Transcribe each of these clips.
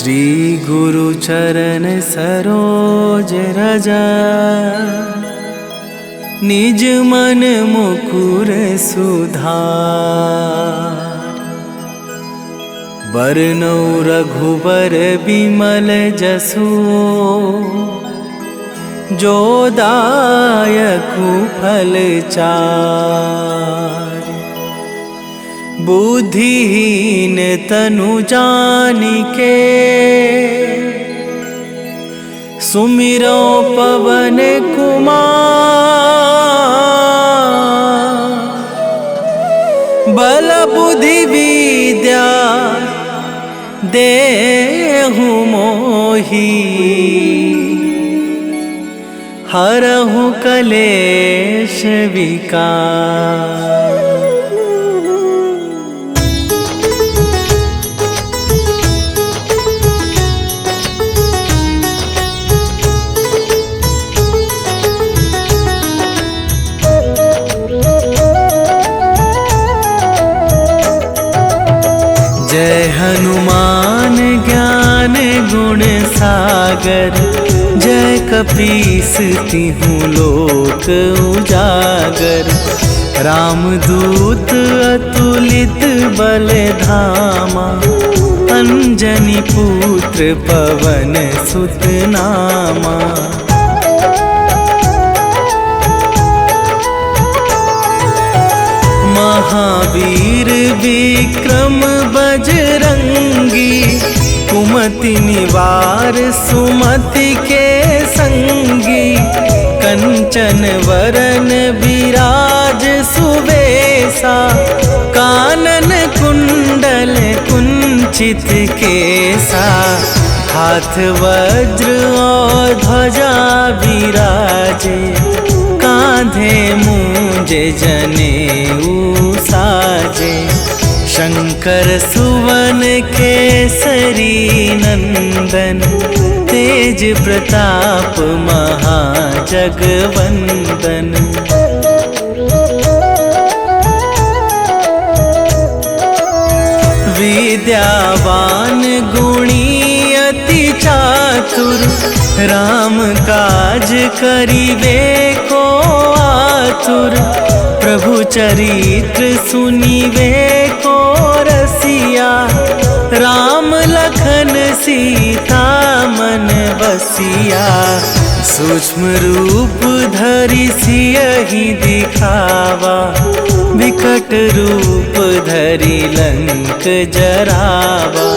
श्री गुरु चरण सरोज रज, निज मन मुकुर सुधार। बरनौ रघुबर बिमल जसु, जो दायकु फल चार। बुद्धिहीन तनु जानिके, सुमिरो पवन कुमार। बल बुद्धि विद्या देहु मोहि, हरहु कलेश विकार। जय हनुमान ज्ञान गुण सागर, जय कपीस तिहुँ लोक उजागर। रामदूत अतुलित बल धामा, अंजनी पुत्र पवन सुत नामा। महावीर विक्रम बजरंगी, कुमति निवार सुमति के संगी। कंचन वरन विराज सुबेसा, कानन कुंडल कुंचित केसा। हाथ वज्र और ध्वजा विराजे, कांधे मूंज जनेऊ साजे। शंकर सुवन केसरी नंदन, तेज प्रताप महाजगवंदन। विद्यावान गुणी अति चातुर, राम काज करिबे को आतुर। प्रभु चरित्र सुनिबे को रसिया, राम लखन सीता मन बसिया। सूक्ष्म रूप धरि सियहि दिखावा, विकट रूप धरि लंक जरावा।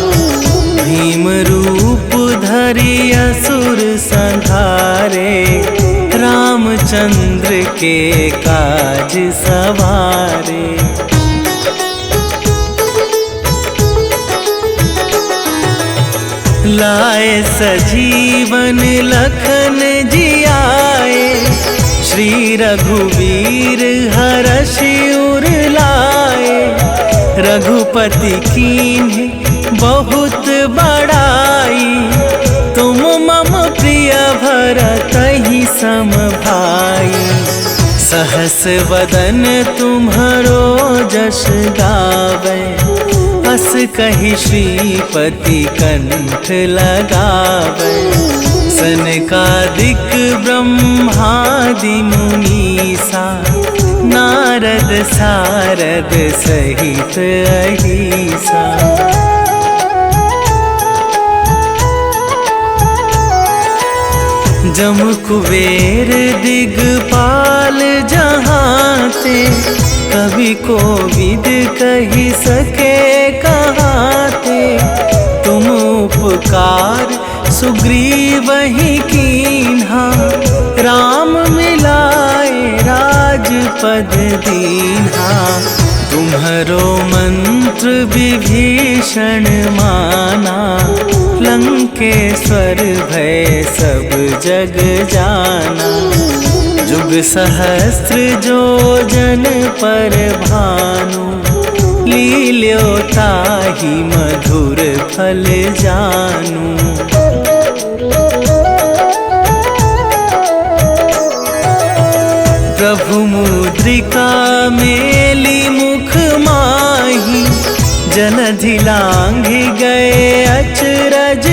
भीम रूप धरि असुर संहारे, रामचंद्र के काज सवारे। लाए सजीवन लखन जियाए, श्री रघुवीर हरषि उर लाए। रघुपति कीन्हि बहुत बड़ाई, तुम मम प्रिय भरतहि सम भाई। सहस वदन तुम्हरो जस गावै, अस कहि श्रीपति कंठ लगावै। सनकादिक ब्रह्मादि मुनीसा, नारद सारद सहित अहिसा। जम कुबेर दिगपाल जहाते, कवि कोविद कहि सके कहाते। तुम उपकार सुग्रीवहि कीन्हा, राम मिलाए राजपद दीन्हा। तुम्हरो मंत्र विभीषण माना, लंकेश्वर भय सब जग जाना। जुग सहस्त्र जो जन पर भानु, लील्यो ताहि मधुर फल जानू। प्रभु मुद्रिका मेली मुख माही, जलधि लांघि गए अचरज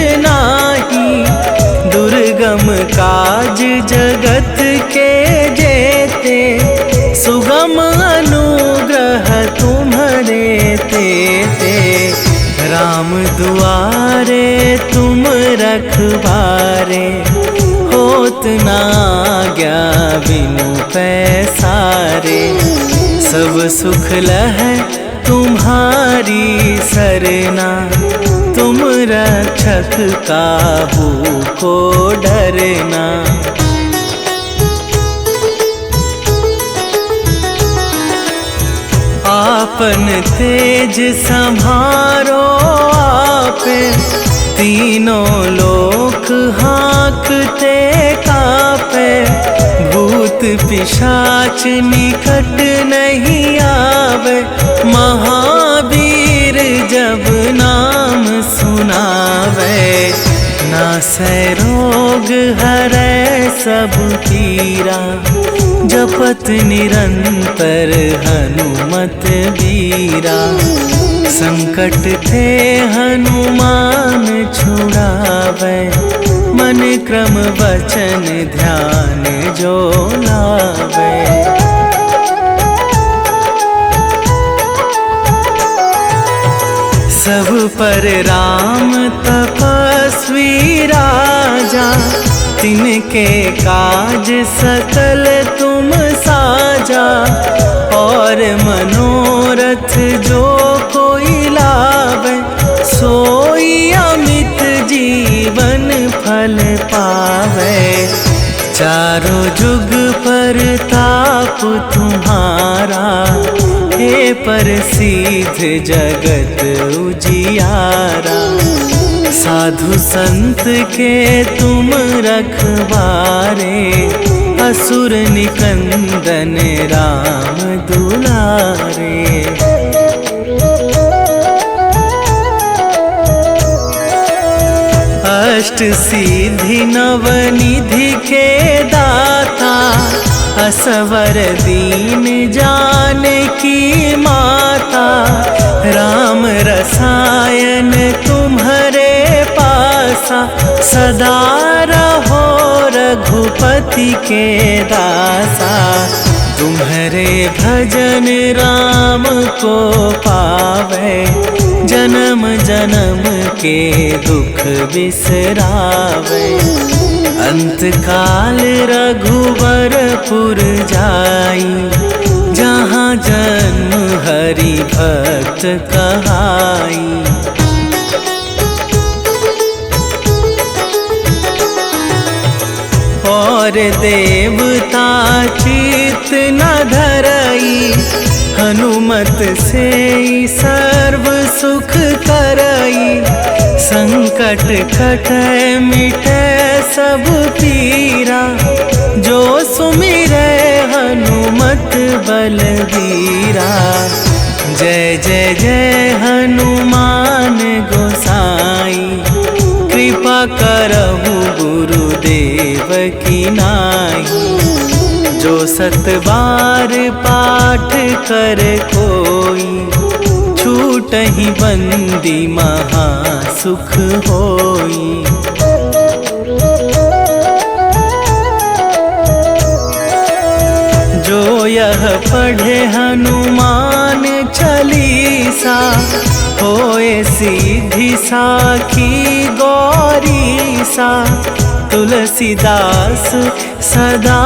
दुर्गम काज जगत के जेते, सुगम अनुग्रह तुम्हारे तेते। राम दुआरे तुम रखवारे, होत ना आज्ञा बिनु पैसारे। सब सुख लहै तुम्हारी सरना, तुम रक्षक काहू को डरना। आपन तेज संभारो आपे, तीनों लोक हाँकते कापे। भूत पिशाच निकट नहीं आवे, महावीर जब नाम सुनावे। नासै रोग हरै सब पीरा, जपत निरंतर हनुमत बीरा। संकट ते हनुमान छुड़ावे, मन क्रम वचन ध्यान जो लावे। सब पर राम तपस्वी राजा, तिनके काज सकल तुम साजा। और मनोरथ जो कोई लावे, सोई अमित जीवन फल पावे। चारों जुग पर ताप तुम्हारा, हे प्रसिद्ध जगत उजियारा। साधु संत के तुम रखवारे, असुर निकंदन राम दुलारे। अष्ट सिद्धि नवनिधि के दाता, असवर दीन जानकी माता। राम रसायन तुम्हारे पासा, सदा रहो रघुपति के दासा। तुम्हारे भजन राम को पावे, जन्म जन्म के दुख बिसरावे। अंत काल रघुवरपुर जाई, जहाँ जन्म हरि भक्त कहाई। और देवता चित न धरई, हनुमत से सर्व सुख करई। संकट कटै मिटै सब पीरा, जो सुमिरै हनुमत बलबीरा। जय जय जय हनुमान गोसाई, कृपा करहु गुरुदेव की नाई। जो सत बार पाठ कर कोई, छूटहि बंदी महा सुख होई। जो यह पढ़े हनुमान चालीसा, होए सीधी साखी गौरीसा। तुलसीदास सदा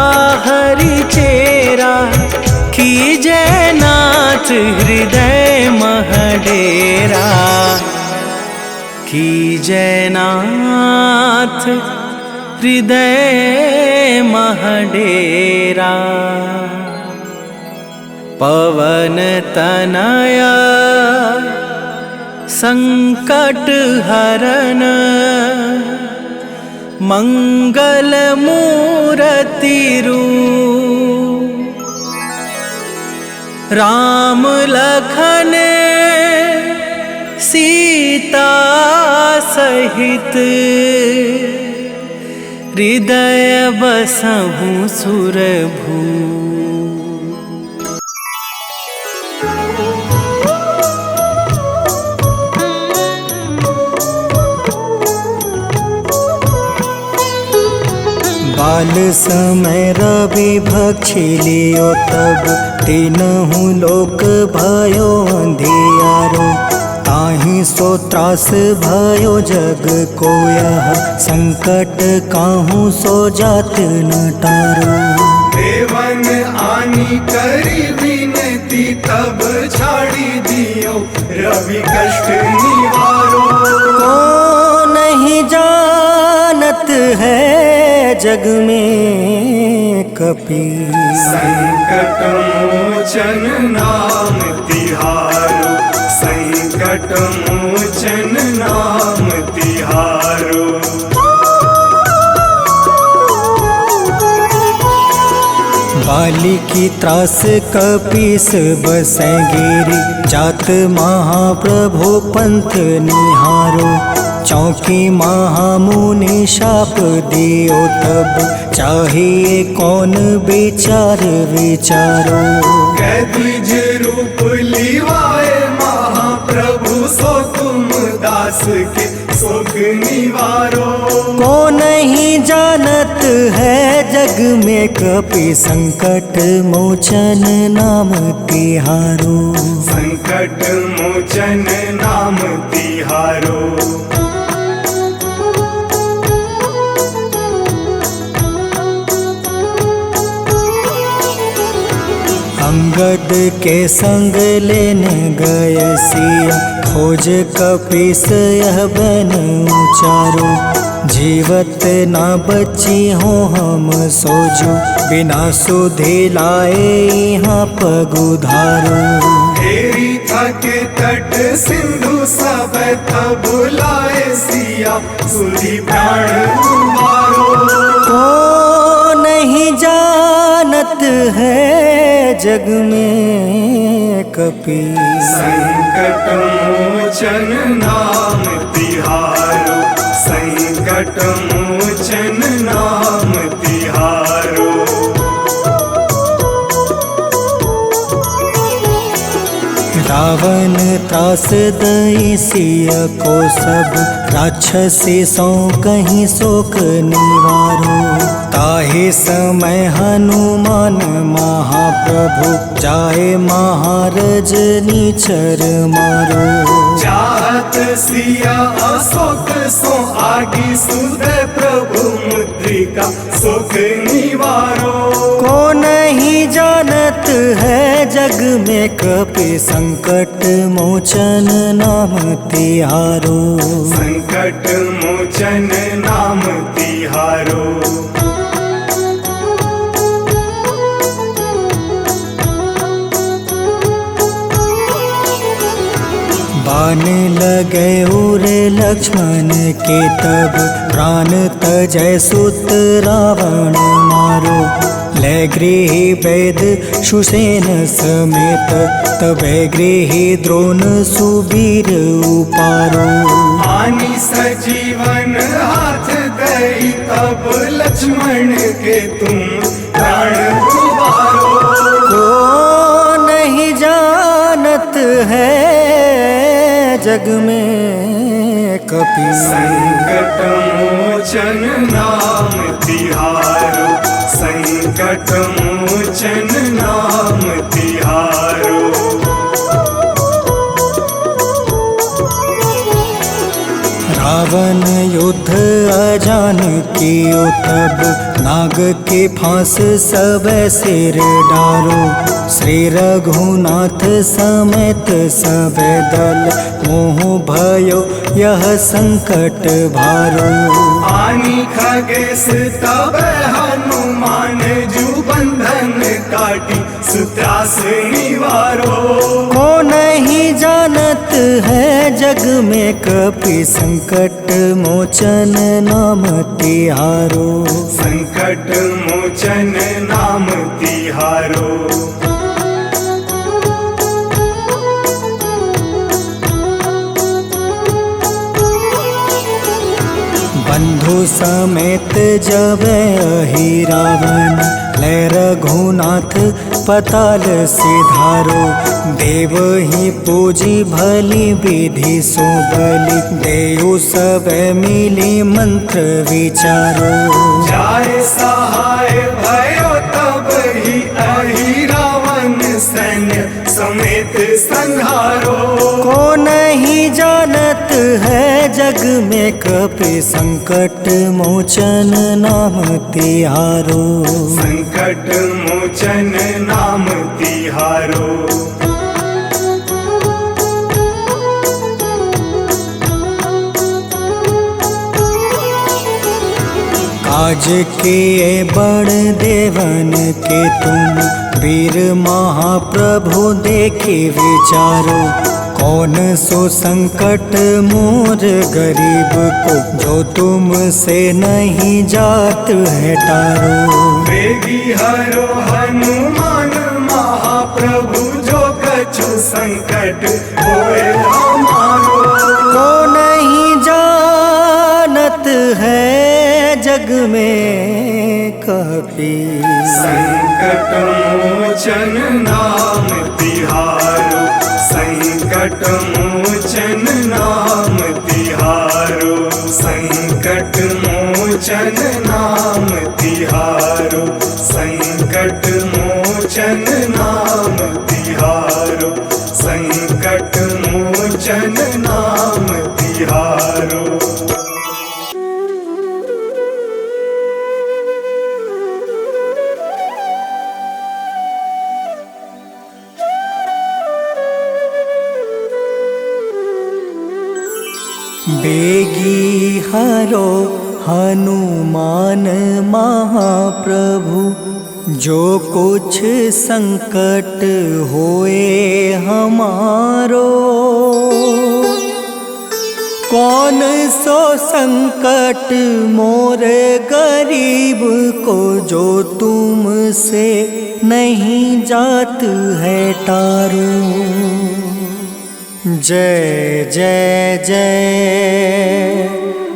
हरि चेरा, कीजय नाथ हृदय मह डेरा। कीजय नाथ हृदय मह डेरा। पवन तनया संकट हरन, मंगल मूर्ति रूप। राम लखन सीता सहित, हृदय बसहु सुरभू। काल समय रवि भक्षी लियो तब तीनहु लोक भयो अंधियारो। ताहि सो त्रास भयो जग को यह संकट काहू सो जात न टारो। देवन आनी करी विनती तब छाड़ी दियो रवि कष्ट निवारो। को नहीं जानत है जग में कपि संकट मोचन नाम तिहारो। संकट मोचन नाम तिहारो। बाली की त्रास कपीस बसै गिरी। जात महाप्रभु पंथ निहारो। चौकी महामुनि शाप दियो तब चाहिए कौन विचार विचारो। कैदिज रूप लिवाए महाप्रभु सो तुम दास के सुख निवारो। को नहीं जानत है जग में कपि संकट मोचन नाम तिहारो। संकट मोचन नाम तिहारो। अंगद के संग लेने गए सिया। खोज कपीस यह बन उचारो। जीवत न बची हो हम सोजो। बिना सुधि लाए यहाँ पगुधारो। घेरी थके तट सिंधु सब तब लाए सिया। सुधि प्राण तुम्हारो। को नहीं जानत है जग में कपि संकट मोचन नाम तिहारो। संकट मोचन नाम तिहारो। रावण त्रास दई सिया को सब। राक्षसी सो कहीं शोक निवारो। ताहि समय हनुमान महाप्रभु जाए महारज नीचर मारो। चाहत सिया अशोक सो आगी सुधे प्रभु मुद्रिका सुख निवारो। को नहीं जानत है जग में कपि संकट मोचन नाम तिहारो। संकट मोचन नाम तिहारो। बाण लगे उरे लक्ष्मण के तब प्राण तजय सुत रावण मारो। ले गृही वैद सुसेन समेत तबे गृही द्रोण सुबीर उपारो। आनी सजीवन हाथ गई तब लक्ष्मण के तुम प्राण उबारो। को नहीं जानत है जग में कपि संकट मोचन नाम तिहारो। संकट मोचन नाम तिहारो। रावण युद्ध अजान कियो तब नाग के फांस सब सिर डारो। श्री रघुनाथ समेत सब दल मोह भयो यह संकट भारो। आनी खगेश तब हनुमान जू बंधन काटी सुत्रास निवारो। को नहीं जानत है जग में कपि संकट मोचन नाम तिहारो। संकट मोचन नाम तिहारो। बंधु समेत जब अहि रावण ले रघुनाथ पताल सिधारो। देव ही पूजी भली विधि सो बलि, देव सब मिली मंत्र विचारो। जाय सहाय भयो तब ही अहि रावण सैन्य समेत संहारो। को नहीं जानत है जग में कपि संकट मोचन नाम तिहारो। संकट मोचन नाम तिहारो। काज किए बड़ देवन के तुम, वीर महाप्रभु देखी विचारो। कौन सो संकट मोर गरीब को, जो तुम से नहीं जात है टारो। वेगी हरो हनुमान महाप्रभु, जो कछु संकट होए हमारो। को नहीं जानत है जग में कपि, संकट मोचन नाम तिहारो। संकट मोचन नाम तिहारो। संकट मोचन नाम तिहारो। संकट मोचन नाम तिहारो। संकट मोचन नाम तिहारो। बेगी हरो हनुमान महाप्रभु, जो कुछ संकट होए हमारो। कौन सो संकट मोर गरीब को, जो तुम से नहीं जात है टारो। जय जय जय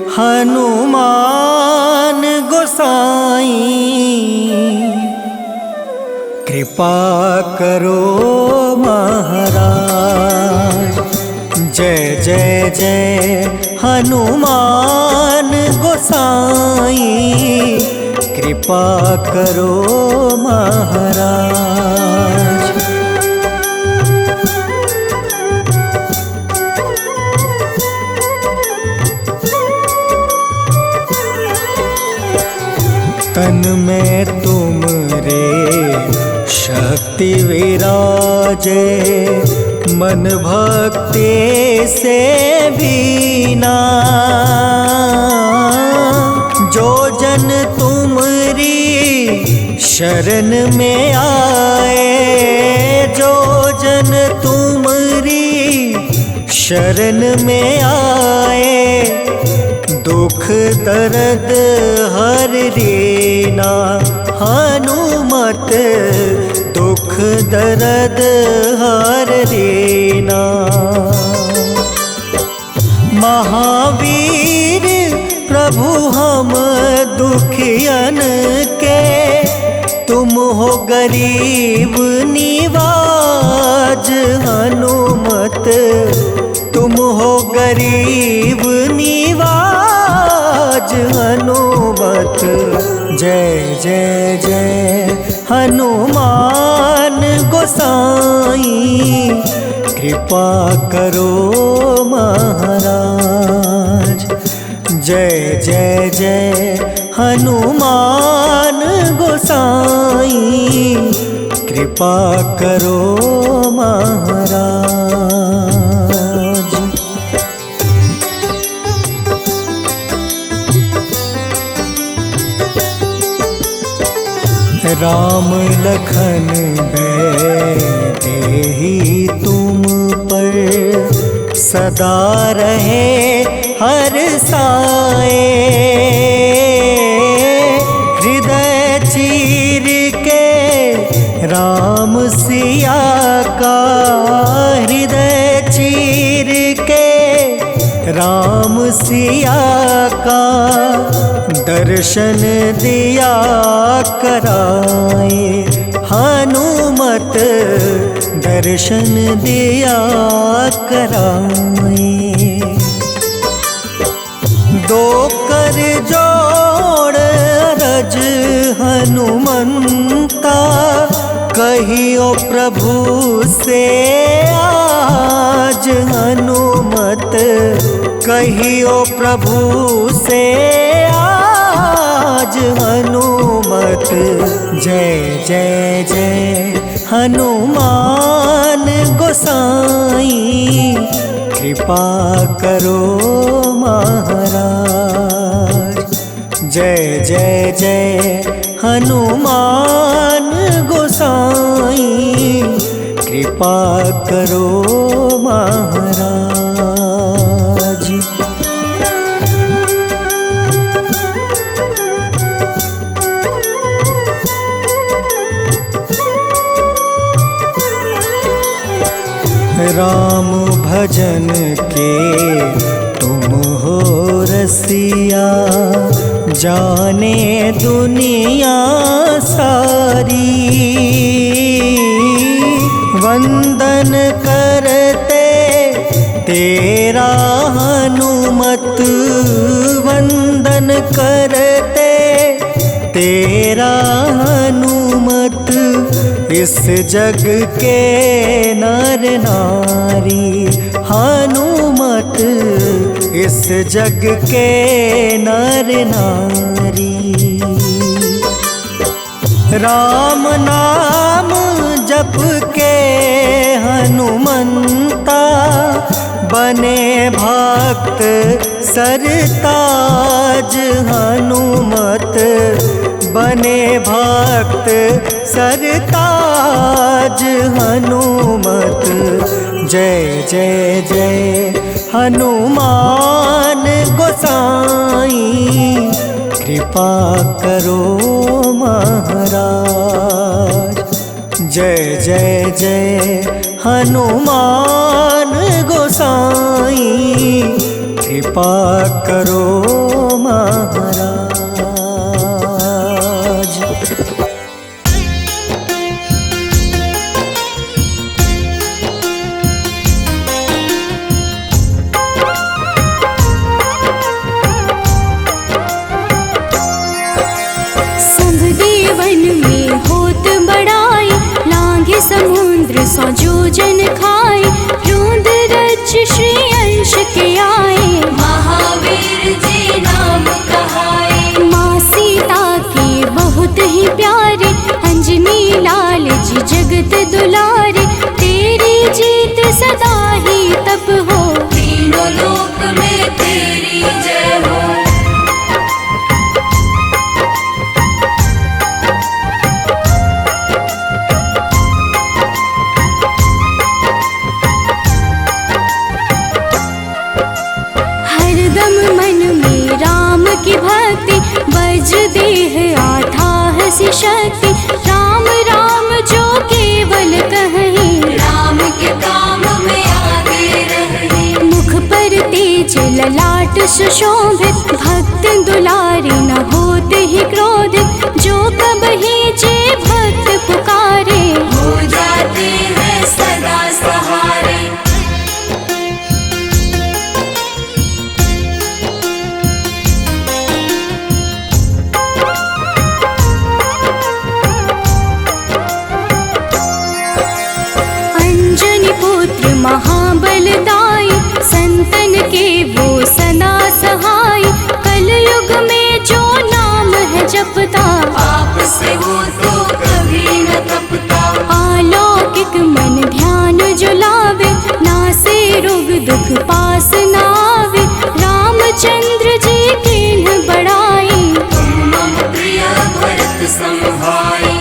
हनुमान गोसाई, कृपा करो महाराज। जय जय जय हनुमान गोसाई, कृपा करो महाराज। तन में तुम रे शक्ति विराजे, मन भक्ति से बीना। जो जन तुमरी शरण में आए, जो जन तुमरी शरण में आए, दुख दर्द हर रीना। हनुमत दुख दर्द हर रीना। महावीर प्रभु हम दुखियन के, तुम हो गरीब निवाज। हनुमत तुम हो गरीब निवाज। हनुमत जय जय जय हनुमान गोसाई, कृपा करो महाराज। जय जय जय हनुमान गोसाई, कृपा करो महाराज। राम लखन देहि तुम पर, सदा रहे हर साए। हृदय चीर के राम सिया का, हृदय चीर के राम सिया का, दर्शन दिया कराए। हनुमत हनुमत दर्शन दिया कराए। दो कर जोड़ रज हनुमंता, कहियो प्रभु से आज हनुमत, कहियो प्रभु से आज हनुमत। जय जय जय हनुमान गोसाई, कृपा करो महाराज। जय जय जय हनुमान गोसाई, कृपा करो महाराज। राम भजन के तुम हो रसिया, जाने दुनिया सारी। वंदन करते तेरा हनुमत, वंदन करते तेरा हनुमत। इस जग के नर नारी हनुमत, इस जग के नर नारी। राम नाम जप के हनुमंता, बने भक्त सरताज हनुमत, बने भक्त सरताज हनुमत। जय जय जय हनुमान गोसाई, कृपा करो महाराज। जय जय जय हनुमान गोसाई, कृपा करो महाराज। समुद्र सौ जोजन खाए, रूंद रच श्री अंश के आए। महावीर जी नाम कहाए, माँ सीता के बहुत ही प्यारे, अंजनी लाल जी जगत दुलारे। तेरी जीत सदा ही तब हो, तीनों लोक में तेरी जय हो। की भक्ति वज्र देह आठाह सी शक्ति, राम राम जो केवल कहीं, राम के काम में आगे रहे। मुख पर तेज ललाट सुशोभित, भक्त दुलारे न होते ही क्रोधित। जो कबहि जे भक्त पुकारे, हो जाते हैं सदा सहारे। महाबलदाई, संतन के वो सदा सहाय। कलयुग में जो नाम है जपता, पाप से वो तो कभी न तपता। अलौकिक मन ध्यान जो लावे, नासे रोग दुख पास न आवे। रामचंद्र जी किन्ह बड़ाई, तुम मम प्रिय भरत समभाई।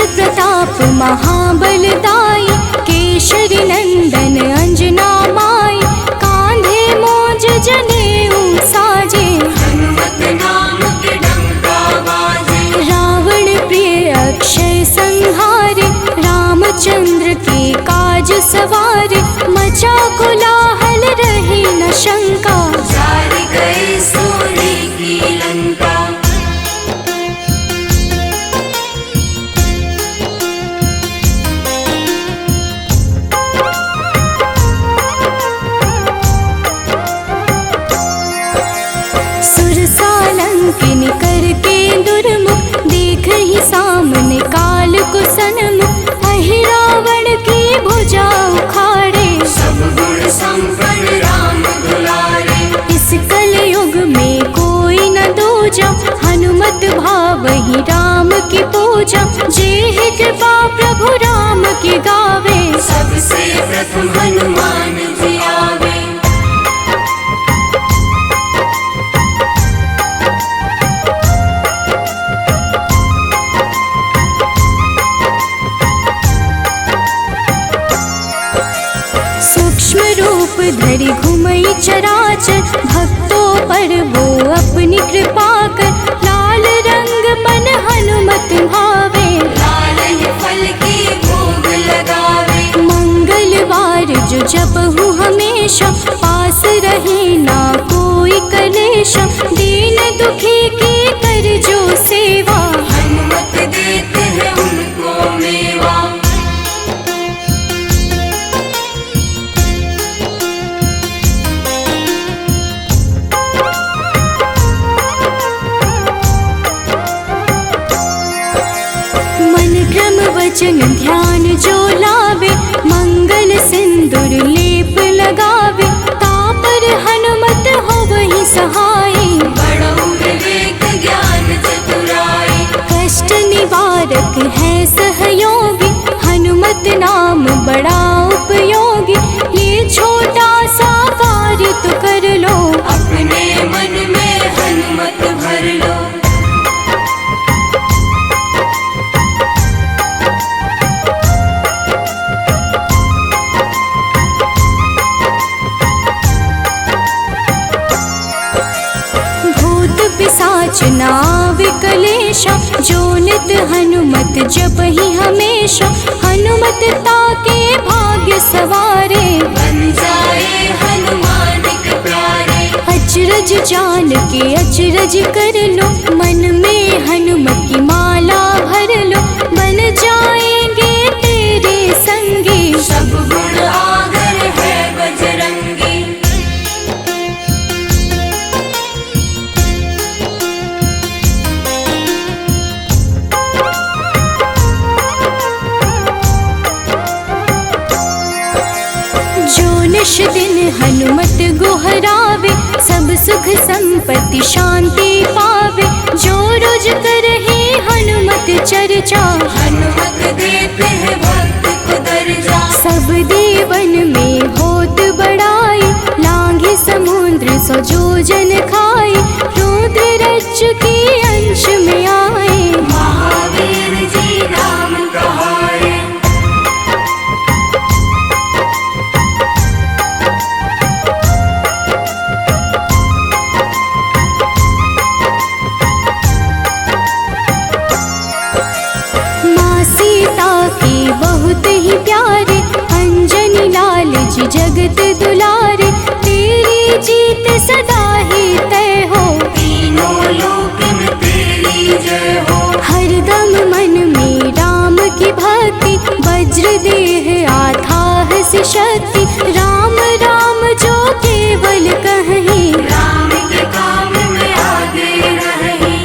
प्रताप महाबलदाई, केशरी नंदन अंजना माई। कांधे मोज जनेऊ साजे, हनुमत नाम के डंका बाजे। रावण प्रिय अक्षय संहारे, रामचंद्र के काज किन करके दुर्मुख, देख ही सामने काल को सन्मुख, अहि रावण की भुजा उखाड़े, सब गुण संपन्न राम दुलारे। इस कलयुग में कोई न दूजा, हनुमत भावहि राम की पूजा, जेहि कृपा प्रभु राम की गावे, सबसे प्रथम हनुमान जी आवे। सूक्ष्म रूप धरि घुमई चराचर, भक्तों पर वो अपनी कृपा कर, लाल रंग मन हनुमत भावे, लाल ही फल की भोग लगावे। मंगलवार जो जपहु हमेशा, पास रहे ना कोई कलेशा, दीन दुखी की कर जो सेवा, हनुमत देते हैं उनको मेवा। मन क्रम वचन ध्यान जो लावे, मंगल सिंदूर लेप लगावे, तापर हनुमत होवहि सहाय, बड़ो विवेक ज्ञान चतुराई। कष्ट निवारक है सहयोगी, हनुमत नाम बड़ा उपयोगी, ये छोटा सा कार्य तो कर लो, अपने मन में हनुमत भर लो। भूत पिशाच नाव कलेशा, जो नित हनुमत जपहि हमेशा, हनुमत ताके भाग्य सवारे, बन जाए हनुमान के प्यारे। अचरज जान के अचरज कर लो, मन में हनुमत की माला भर लो, बन जाएंगे तेरे संगी, सब गुण आगर है बजरंगी। जो निश दिन हनुमत गोहरावे, सब सुख संपत्ति शांति पावे, जो रोज करहि हनुमत चर्चा, हनुमत देते हैं भक्त को दर्जा। सब देवन में होत बड़ाई, लांघे समुद्र सो जो जन खाए, रुद्र रज की अंश में आए, महावीर जी नाम कहाए। माँ सीता के बहुत ही प्यारे, अंजनी लाल जी जगत दुलारे, तेरी जीत सदा ही तय हो, तीनों लोक में तेरी जय हो। हरदम मन में राम की भक्ति, वज्र देह आधार से शक्ति, राम राम जो केवल कहीं, राम के काम में आगे रही।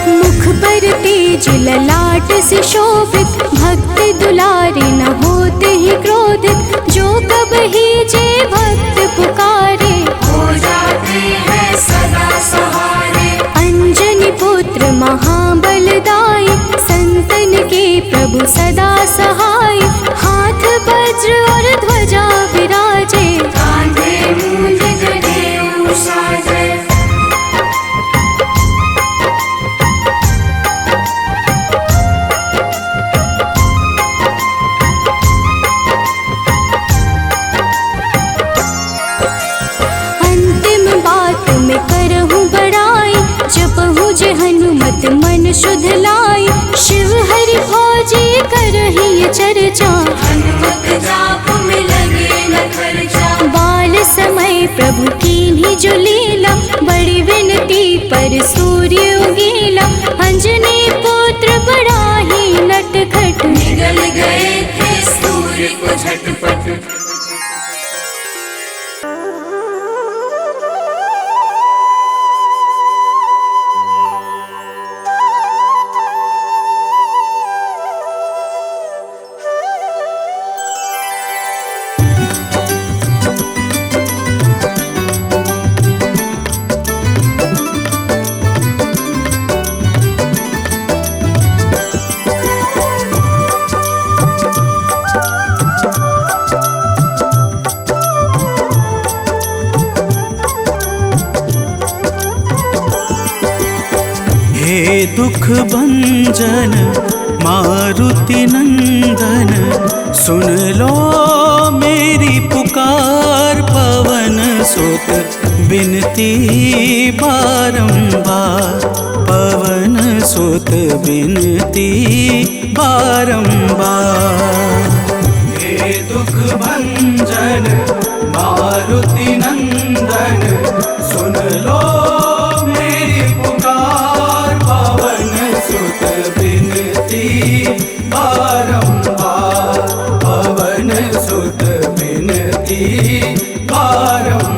मुख पर तेज ललाट से शोभित, भक्त दुलारे न होते ही क्रोधित, जो कब ही जे भक्त पुकारे, हो जाते हैं सदा सहारे। अंजनी पुत्र महाबलदाई, संतन के प्रभु सदा सहाय, हाथ वज्र और ध्वजा विराजे, कांधे मूंज जनेऊ साजे। अंतिम बात में करहूँ बड़ाई, जपहु जे हनुमत मन शुद्ध लाई, शिव हरि फौजी करहि ये चर्चा, हनुमत जाप में लगे न खर्चा। बाल समय प्रभु कीन्ही जो लीला, बड़ी विनती पर सूर्य उगीला, अंजनी पुत्र पिघल गए थे सूर्य को झटपट। हे दुख भंजन मारुति नंदन, सुन लो मेरी पुकार। पवन सुत बिनती बारंबार, पवन सुत बिनती बारंबार। हे दुख भंजन मारुति नंदन, सुन लो मेरी पुकार। पवन सुत बिनती बारंबार, पवन सुत बिनती बारंबार।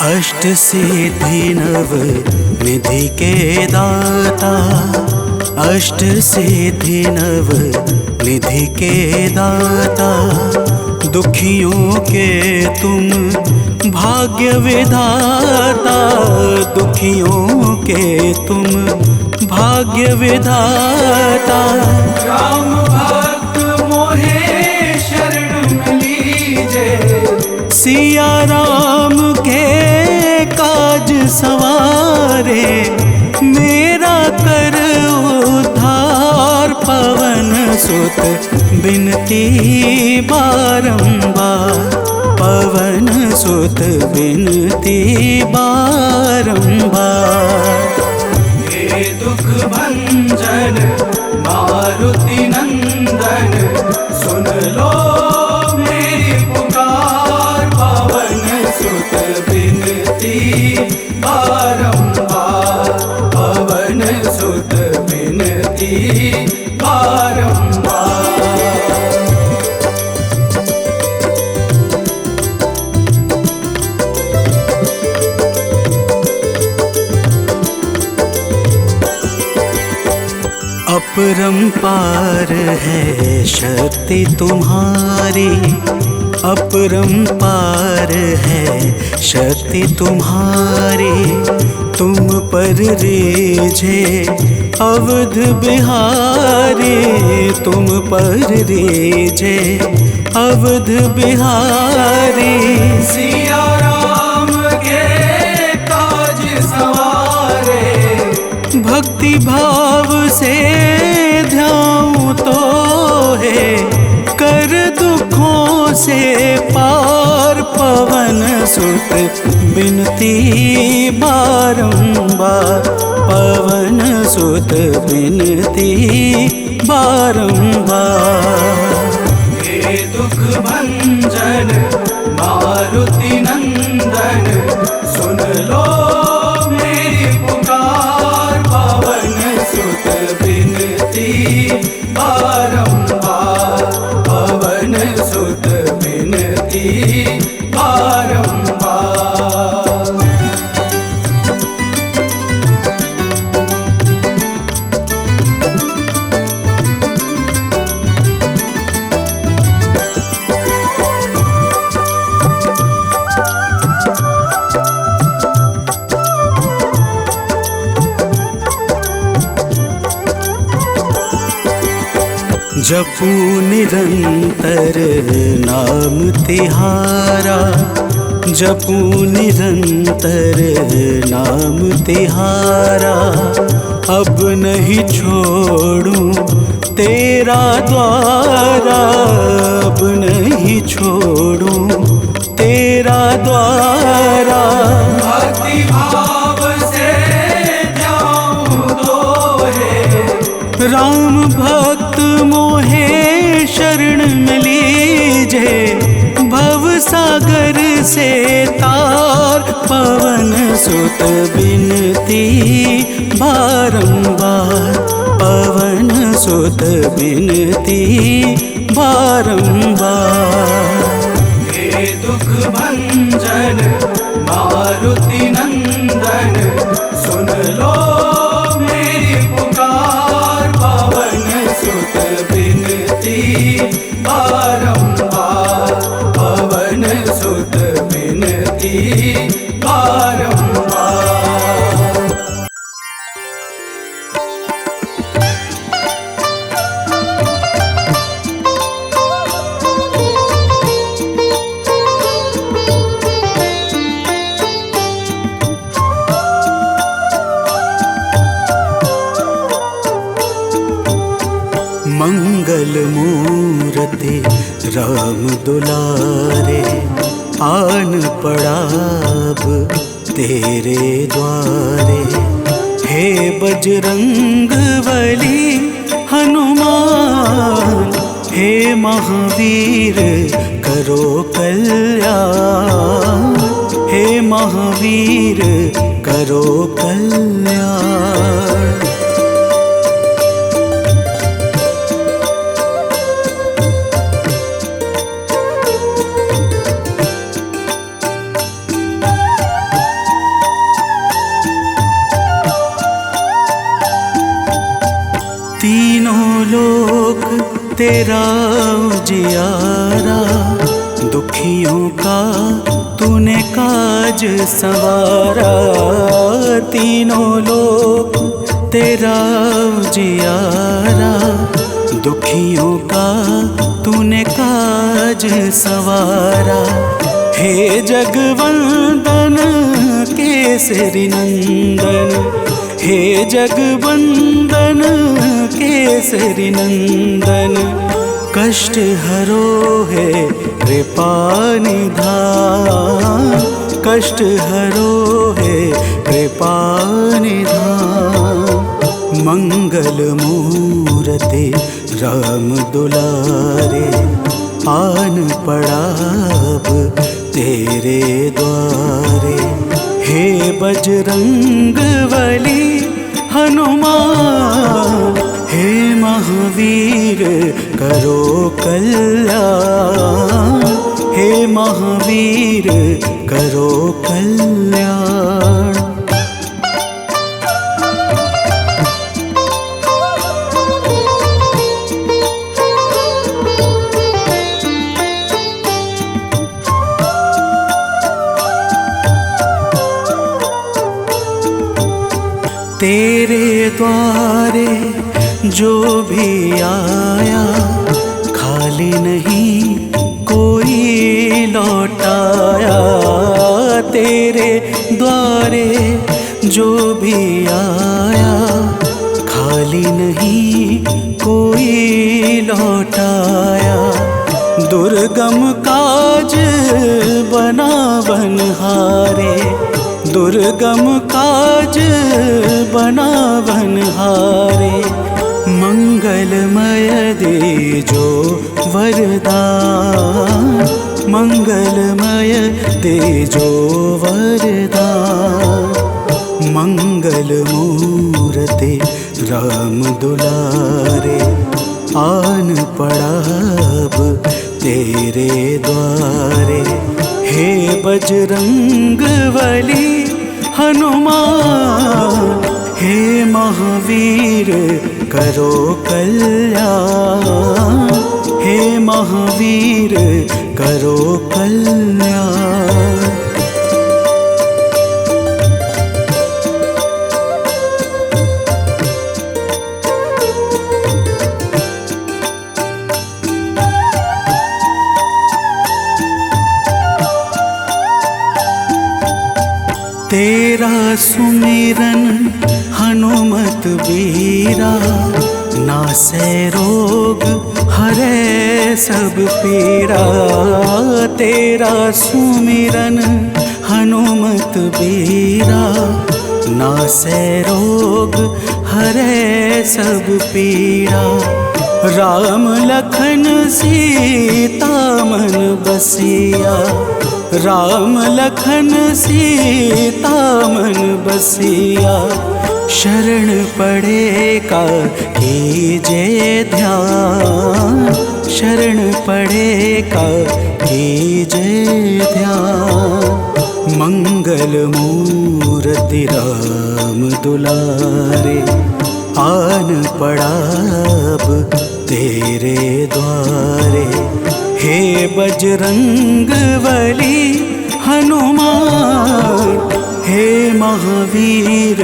अष्ट सिद्धि नव निधि के दाता, अष्ट सिद्धि नव निधि के दाता। दुखियों के तुम भाग्य विधाता, दुखियों के तुम भाग्य विधाता। राम भक्त मोहे शरण लीजे, सिया राम के काज सवारे। मेरा कर उद्धार, पवन सुत बिनती बारंबार, पवन सुत बिनती बारंबार। हे दुख भंजन मारुति नंदन, सुन लो मेरी पुकार। पवन सुत बिनती बारंबार, पवन सुत बिनती बारंबार। अपरंपार है शक्ति तुम्हारी, अपरंपार है शक्ति तुम्हारी। तुम पर रीझे अवध बिहारी, तुम पर रीझे अवध बिहारी। सिया राम के काज सवारे, भक्ति भाव से ध्याऊं तो है। कर दुखों से पार, पवन सुत बिनती बारंबार, पवन सुत बिनती बारंबार। हे दुख भंजन मारुति नंदन, सुन लो मेरी पुकार। पवन सुत बिनती बारंबार, पवन सुत बिनती बारंबार। जपू निरंतर नाम तिहारा, जपू निरंतर नाम तिहारा। अब नहीं छोड़ूं तेरा द्वारा, अब नहीं छोड़ूं तेरा द्वारा। भक्ति भाव से ध्याऊं तो है, राम भक्त मोहे शरण में लीजे। सागर से तार, पवन सुत बिनती बारंबार, पवन सुत बिनती बारंबार। हे दुख भंजन मारुति नंदन, सुन लो मेरी पुकार, पवन सुत बिनती बारंबार, पवन सुत बिनती बारंबार। मंगल मूर्ति राम दुलारे, आन पड़ा अब तेरे द्वारे। हे बजरंग बली हनुमान, हे महावीर करो कल्याण, हे महावीर करो कल्याण। तीनों लोक तेरा उजियारा, दुखियों का तूने काज संवारा। तीनों लोक तेरा उजियारा, दुखियों का तूने काज संवारा। हे जगवंदन केसरी नंदन, हे जगवंदन केसरी नंदन, कष्ट हरो है कृपा निधान, कष्ट हरो है कृपा निधान। मंगल मूर्ति राम दुलारे, आन पड़ा अब तेरे द्वारे। हे बजरंग बली हनुमान, हे महावीर करो कल्याण, हे महावीर करो कल्याण। तेरे द्वारे जो भी आया, खाली नहीं कोई लौटाया। तेरे द्वारे जो भी आया, खाली नहीं कोई लौटाया। दुर्गम काज बना बनहारे, दुर्गम काज बना बनहारे। मंगलमय दे जो वरदान, मंगलमय दे जो वरदान। मंगल मूर्ति राम दुलारे, आन पड़ा अब तेरे द्वारे। हे बजरंग बली हनुमान, हे महावीर करो कल्याण, हे महावीर करो कल्याण। तेरा सुमिरन हनुमत बीरा, नासै रोग हरै सब पीड़ा। तेरा सुमिरन हनुमत बीरा, नासै रोग हरै सब पीड़ा। राम लखन सीता मन बसिया, राम लखन सीता मन बसिया। शरण पड़े का कीजे ध्यान, शरण पड़े का कीजे ध्यान। मंगल मूर्ति राम दुलारे, आन पड़ा अब तेरे द्वारे। हे बजरंग बली हनुमान, हे महावीर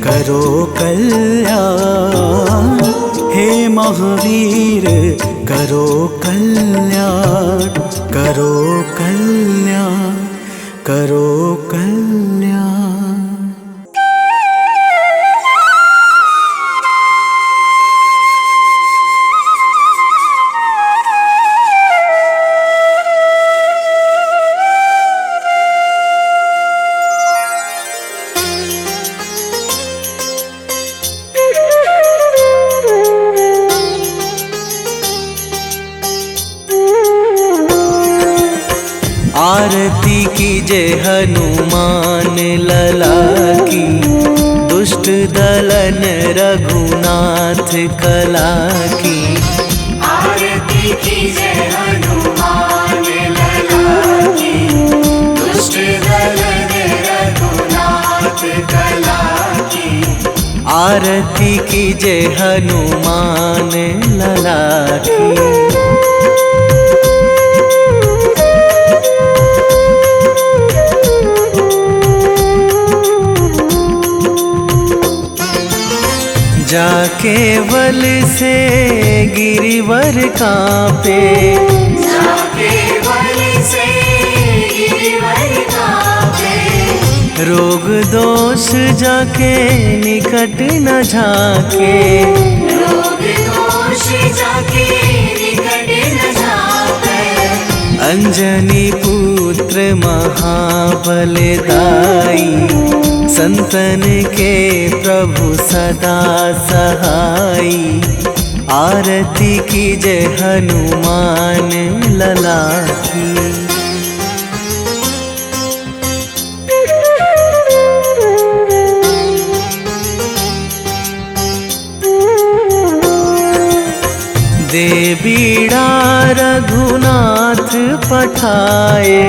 करो कल्याण, हे महावीर करो कल्याण, करो कल्याण, करो कल्याण। आरती कीजे हनुमान लला की, दुष्ट दलन रघुनाथ कला की। आरती कीजे हनुमान लला की, दुष्ट दलन रघुनाथ कला की। आरती कीजे हनुमान लला की। जाके बल से गिरिवर कांपे, जाके बल से गिरिवर कांपे। रोग दोष जाके निकट न झाके, रोग दोष जाके निकट न झाके। अंजनी पुत्र महाबल दाई, संतन के प्रभु सदा सहाई। आरती कीजे हनुमान लला की। दे बीड़ा रघुनाथ पठाए,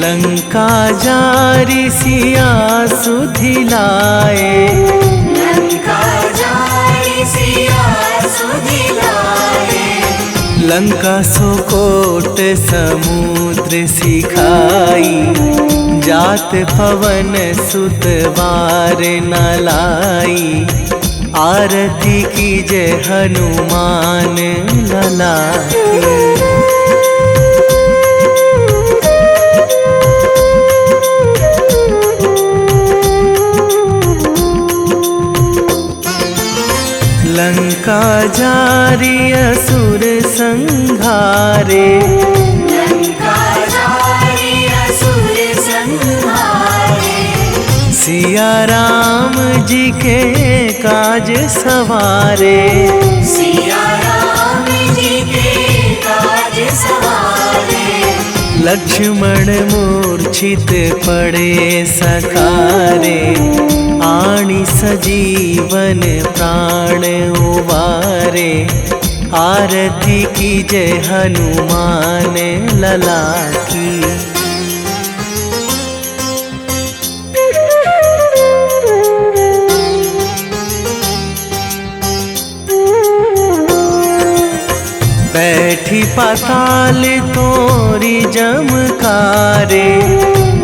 लंका जारी सिया सुधिलाए, लंका जारी सिया सुधिलाए। लंका सुकोट समुद्र सिखाई, जात पवन सुत बार न लाई। आरती कीजे हनुमान लला की। लंका जारी असुर संहारे, लंका जारी असुर संहारे। सिया राम जी के काज सवारे, सिया राम जी के काज सवारे। लक्ष्मण मूर्छित पड़े सकारे, आणी सजीवन प्राण उबारे। आरती कीजे हनुमान लला की। बैठी पाताल तोरी जमकारे,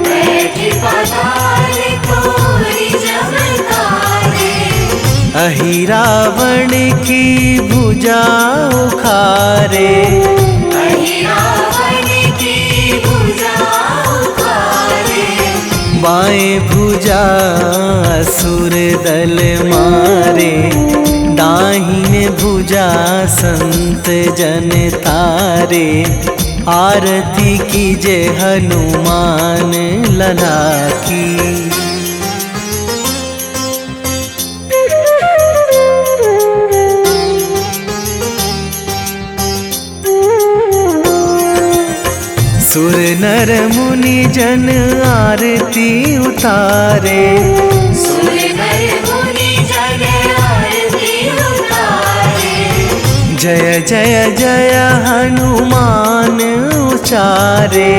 बैठी पाताल तोरी जमकारे। अहि रावण की भुजा उखारे, अहि रावण की भुजा उखारे। बाएं भुजा असुर दल मारे, दाहिने भुजा संत जन तारे। आरती कीजे हनुमान लला की। सुर नर मुनि जन आरती उतारे, सुर नर मुनि जन आरती उतारे। जय जय जय हनुमान उचारे,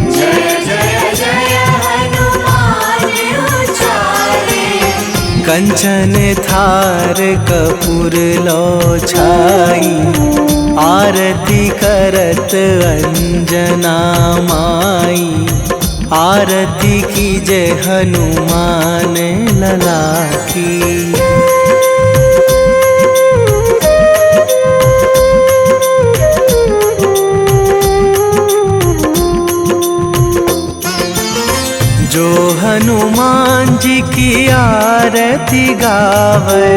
जय जय जय हनुमान उचारे। कंचन थार कपूर लो छाई, आरती करत अंजना माई। आरती की जय हनुमान लला की। जो हनुमान जी की आरती गावे,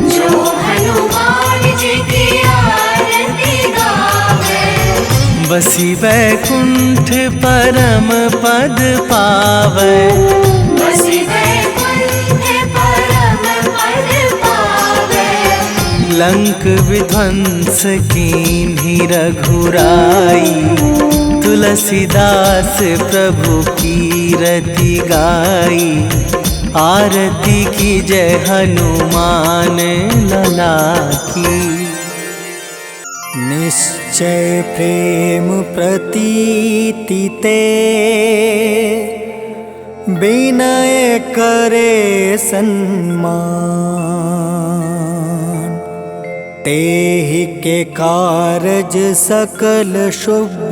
जो हनुमान जी की आरती गावे। बसी वैकुंठ परम पद पावे, बसी वैकुंठ परम पद पावे। लंक विध्वंस कीन्ही रघुराई, तुलसीदास प्रभु की रति गाई। आरती की जय हनुमान लला की। निश्चय प्रेम प्रतीति ते, विनय करे सन्मान। तेहि के कारज सकल शुभ,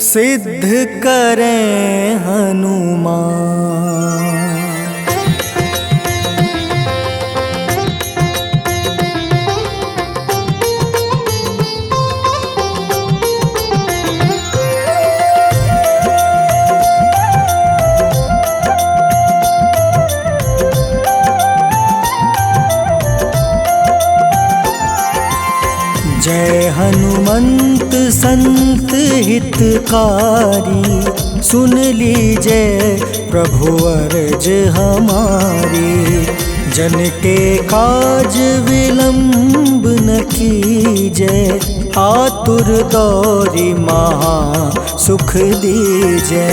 सिद्ध करें हनुमान। जय हनुमंत संत हितकारी, सुन लीजय प्रभु अर्ज हमारी। जन के काज विलंब न कीजय, आतुर दौरी महा सुख दीजय।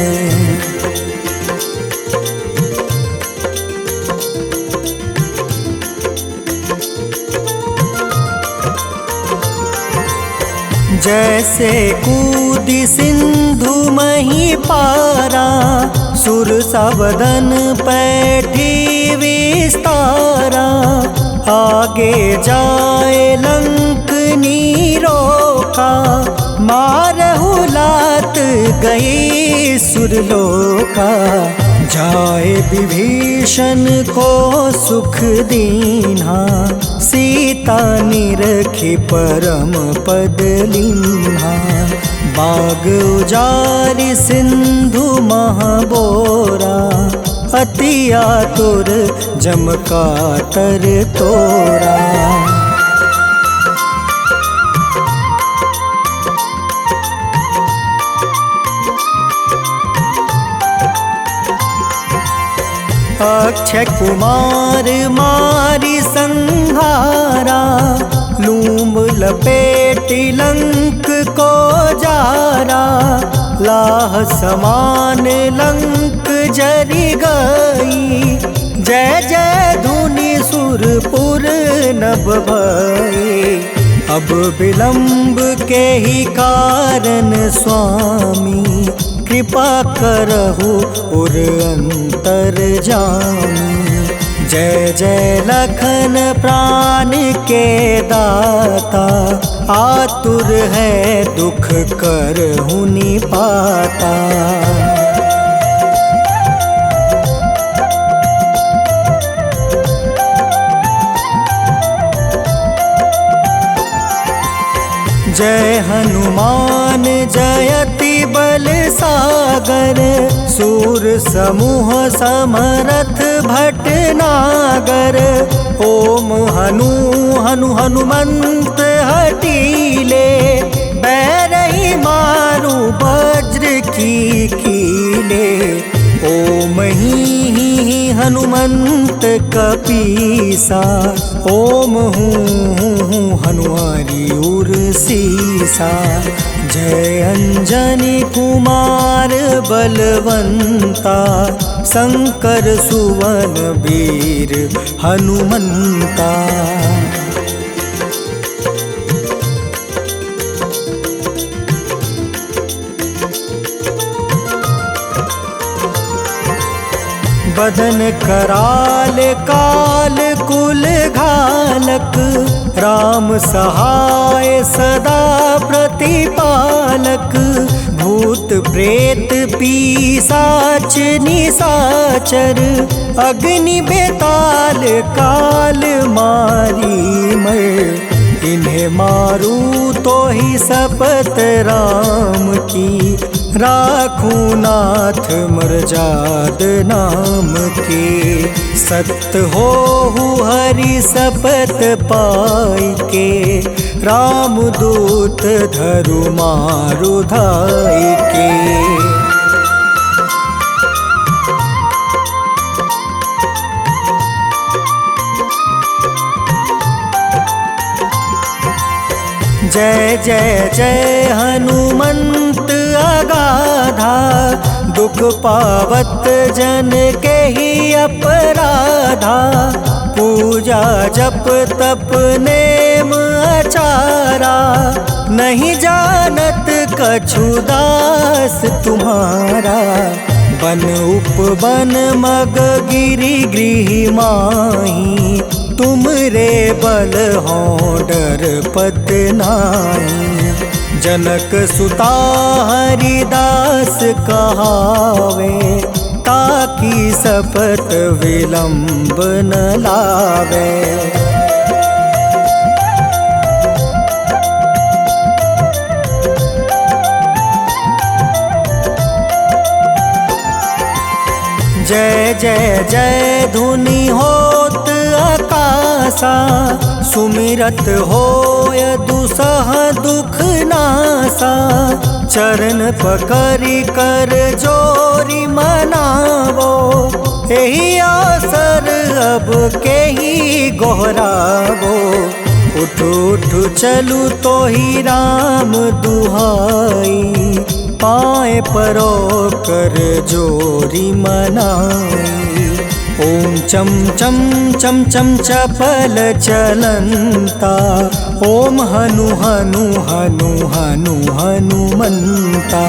जैसे कूदी सिंधु मही पारा, सुरसा बदन पैठी विस्तारा। आगे जाए लंक नीरोका, मारहु लात गई सुरलोका। जाए विभीषण को सुख दीन्हा, सीता निरखी परम पद लीन्हा। बाग उजारि सिंधु महाबोरा, अति आतुर जम कातर तोरा। अक्षय कुमार मारी संहारा, लूम लपेटी लंक को जारा। लाह समान लंक जरी गई, जय जय धुनि सुरपुर नभ भई। अब विलंब के ही कारण स्वामी, कृपा करहु उर अंतर जामी। जय जय लखन प्राण के दाता, आतुर है दुख करहु निपाता। जय हनुमान जयति बल सागर, सूर समूह समरथ भटनागर। ओम हनु हनु हनुमंत हटीले, बैरही मारू वज्र की कीले। ओम ही हनुमंत कपीसा, ओम हूँ हनुमारी उर सीसा। जय अंजनी कुमार बलवंता, शंकर सुवन वीर हनुमंता। बदन कराल काल कुल घालक, राम सहाय सदा प्रतिपालक। भूत प्रेत पिशाच निशाचर, अग्नि बेताल काल मारी मैं। इन्हें मारू तो ही शपथ राम की, राखूं नाथ मर्जाद नाम के। सत्य हो हरि शपथ पाई के, राम दूत धरु मारु धाई के। जय जय जय हनुमंत अगाधा, दुख पावत जन के ही अपराधा। पूजा जप तप नेम आचारा, नहीं जानत कछु दास तुम्हारा। बन उपवन मग गिरि गृह माही, तुम रे बल हो डर पत नाई। जनक सुता हरिदास कहावे, ताकि शपथ विलंब न लावे। जय जय जय धुनि होत आकाशा, सुमिरत होय दुसह दुख नासा। चरण पकड़ि कर जोरी मनावो, एही आसर अब के ही गोहरावो। उठ उठ चलू तो ही राम दुहाई, पाए परो कर जोरी मनाई। ओम चम चम चम चम चपल चलंता, ओम हनु हनु हनु हनु हनुमंता।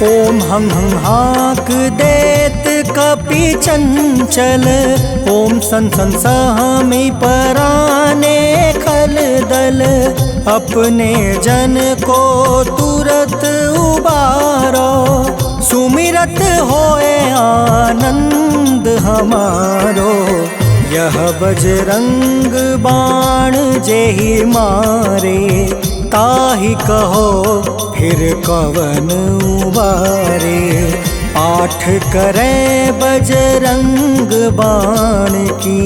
ओम हं हं हाक देत कपि चंचल, ओम सन सन सहमी पराने खल दल। अपने जन को तुरत उबारो, सुमिरत होए आनंद हमारो। यह बजरंग बाण जेहि मारे, ताहि कहो फिर कवन उबारे। पाठ करें बजरंग बाण की,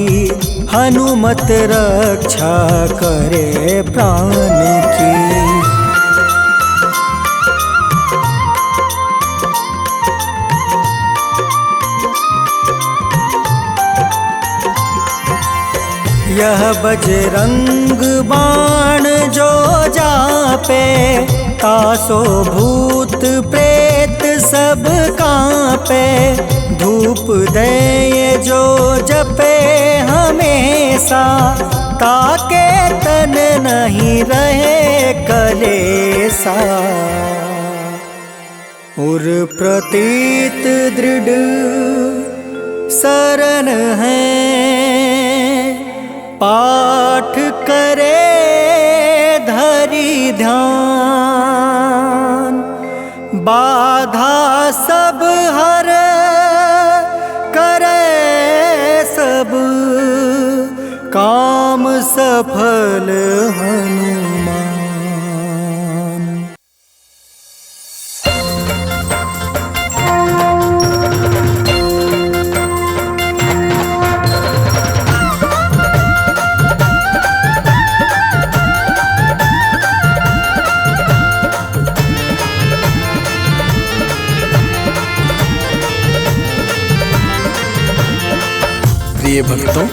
हनुमत रक्षा करे प्राण की। यह बजरंग बाण जो जापे, तासो भूत प्रेत सब कांपे। धूप दे जो जपे हमेशा, ताके तन नहीं रहे कलेसा। उर प्रतीत दृढ़ शरण है, पाठ करे धरि ध्यान। बाधा सब हर करे सब, काम सफल हनुमान। प्रिय भक्तों,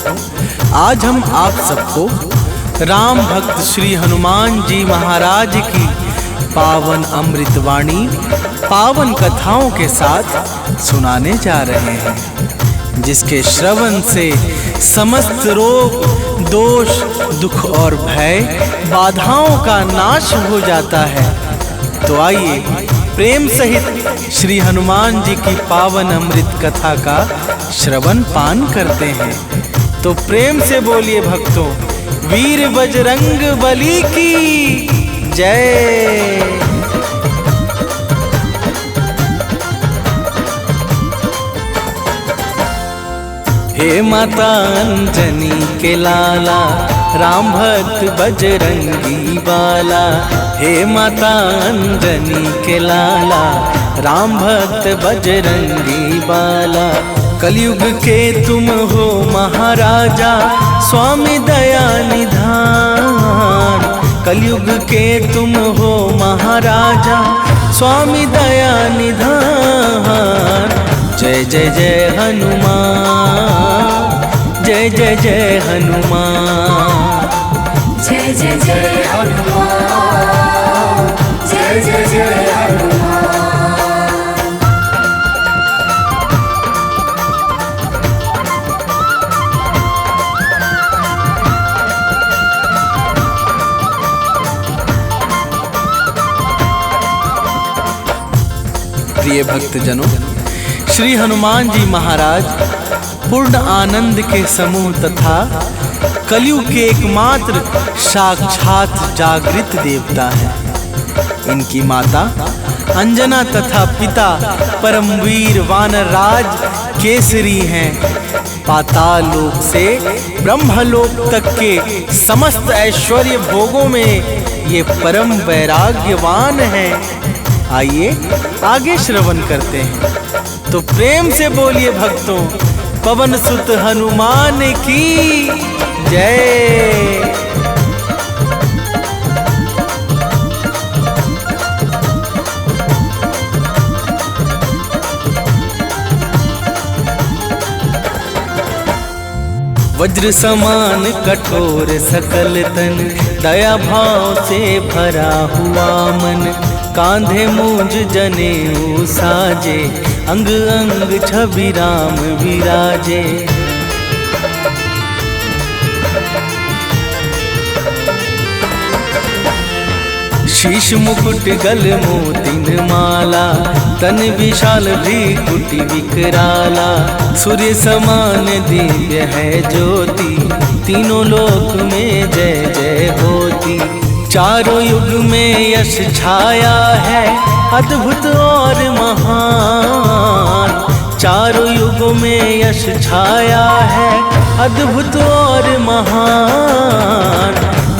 आज हम आप सबको राम भक्त श्री हनुमान जी महाराज की पावन अमृतवाणी, पावन कथाओं के साथ सुनाने जा रहे हैं, जिसके श्रवण से समस्त रोग, दोष, दुख और भय, बाधाओं का नाश हो जाता है। तो आइए प्रेम सहित श्री हनुमान जी की पावन अमृत कथा का श्रवण पान करते हैं। तो प्रेम से बोलिए भक्तों, वीर बजरंग बली की जय। हे माता अंजनी के लाला, राम भक्त बजरंगी बाला। हे माता अंजनी के लाला, राम भक्त बजरंगी बाला। कलयुग के तुम हो महाराजा, स्वामी दया निधान। कलयुग के तुम हो महाराजा, स्वामी दया निधान। जय जय जय हनुमान, जय जय जय हनुमान। जय जय जय हनुमान, जय जय जय हनुमान। प्रिय भक्तजनों, श्री हनुमान जी महाराज पूर्ण आनंद के समूह तथा कलयुग के एकमात्र साक्षात जागृत देवता हैं। इनकी माता अंजना तथा पिता परमवीर वानरराज केसरी हैं। पाताल लोक से ब्रह्मलोक तक के समस्त ऐश्वर्य भोगों में ये परम वैराग्यवान हैं। आइए आगे श्रवण करते हैं। तो प्रेम से बोलिए भक्तों, पवन सुत हनुमान की जय। वज्र समान कठोर सकल तन, दया भाव से भरा हुआ मन। कांधे मूंज जनेऊ साजे, अंग अंग छवि राम विराजे। शीश मुकुट गल मोतिन माला, तन विशाल भ्रिकुटि विकराला। सूर्य समान दिव्य है ज्योति, तीनों लोक में जय जय होती। चारों युग में यश छाया है, अद्भुत और महान। चारों युगों में यश छाया है, अद्भुत और महान।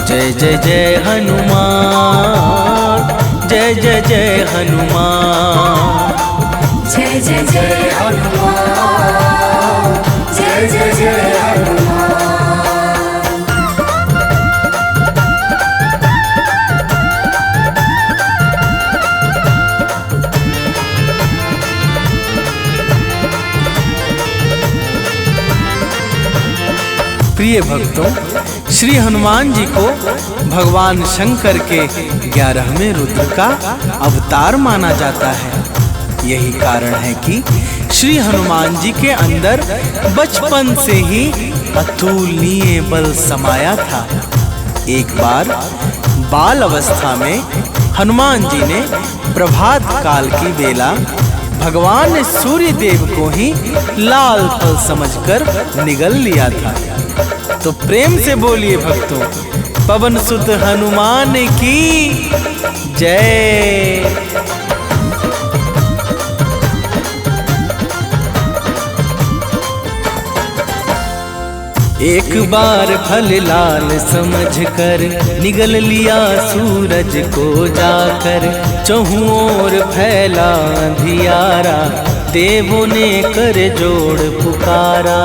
जय जय जय हनुमान, जय जय जय हनुमान। जय जय जय हनुमान, जय जय जय हनुमान। प्रिय भक्तों, श्री हनुमान जी को भगवान शंकर के 11वें रुद्र का अवतार माना जाता है। यही कारण है कि श्री हनुमान जी के अंदर बचपन से ही अतुलनीय बल समाया था। एक बार बाल अवस्था में हनुमान जी ने प्रभात काल की बेला भगवान सूर्य देव को ही लाल फल समझकर निगल लिया था। तो प्रेम से बोलिए भक्तों, पवन सुत हनुमान की जय। एक बार फल लाल समझकर निगल लिया सूरज को जाकर। चहुं ओर फैला अंधियारा, देवों ने कर जोड़ पुकारा।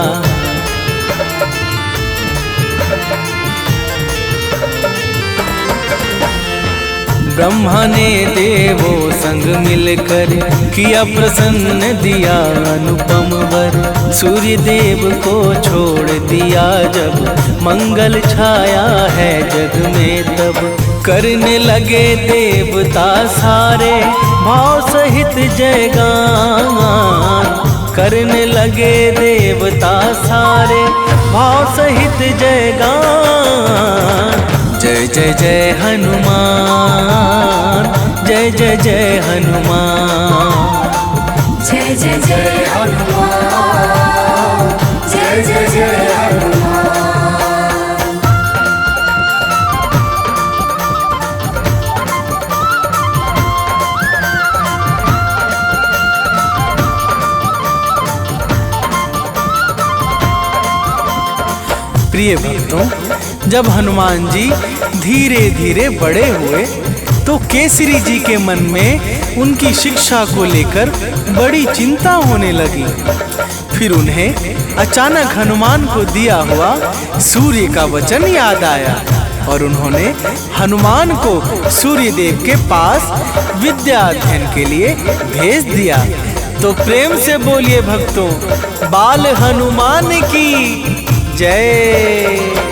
ब्रह्मा ने देवों संग मिलकर किया प्रसन्न, दिया अनुपम वर। सूर्य देव को छोड़ दिया जब, मंगल छाया है जग में तब। करने लगे देवता सारे भाव सहित जयगान। करने लगे देवता सारे भाव सहित जयगान। जय जय जय हनुमान, जय जय जय हनुमान। जय जय जय हनुमान, जय जय जय हनुमान। प्रिय भक्तों, जब हनुमान जी धीरे धीरे बड़े हुए तो केसरी जी के मन में उनकी शिक्षा को लेकर बड़ी चिंता होने लगी। फिर उन्हें अचानक हनुमान को दिया हुआ सूर्य का वचन याद आया और उन्होंने हनुमान को सूर्य देव के पास विद्या अध्ययन के लिए भेज दिया। तो प्रेम से बोलिए भक्तों, बाल हनुमान की जय।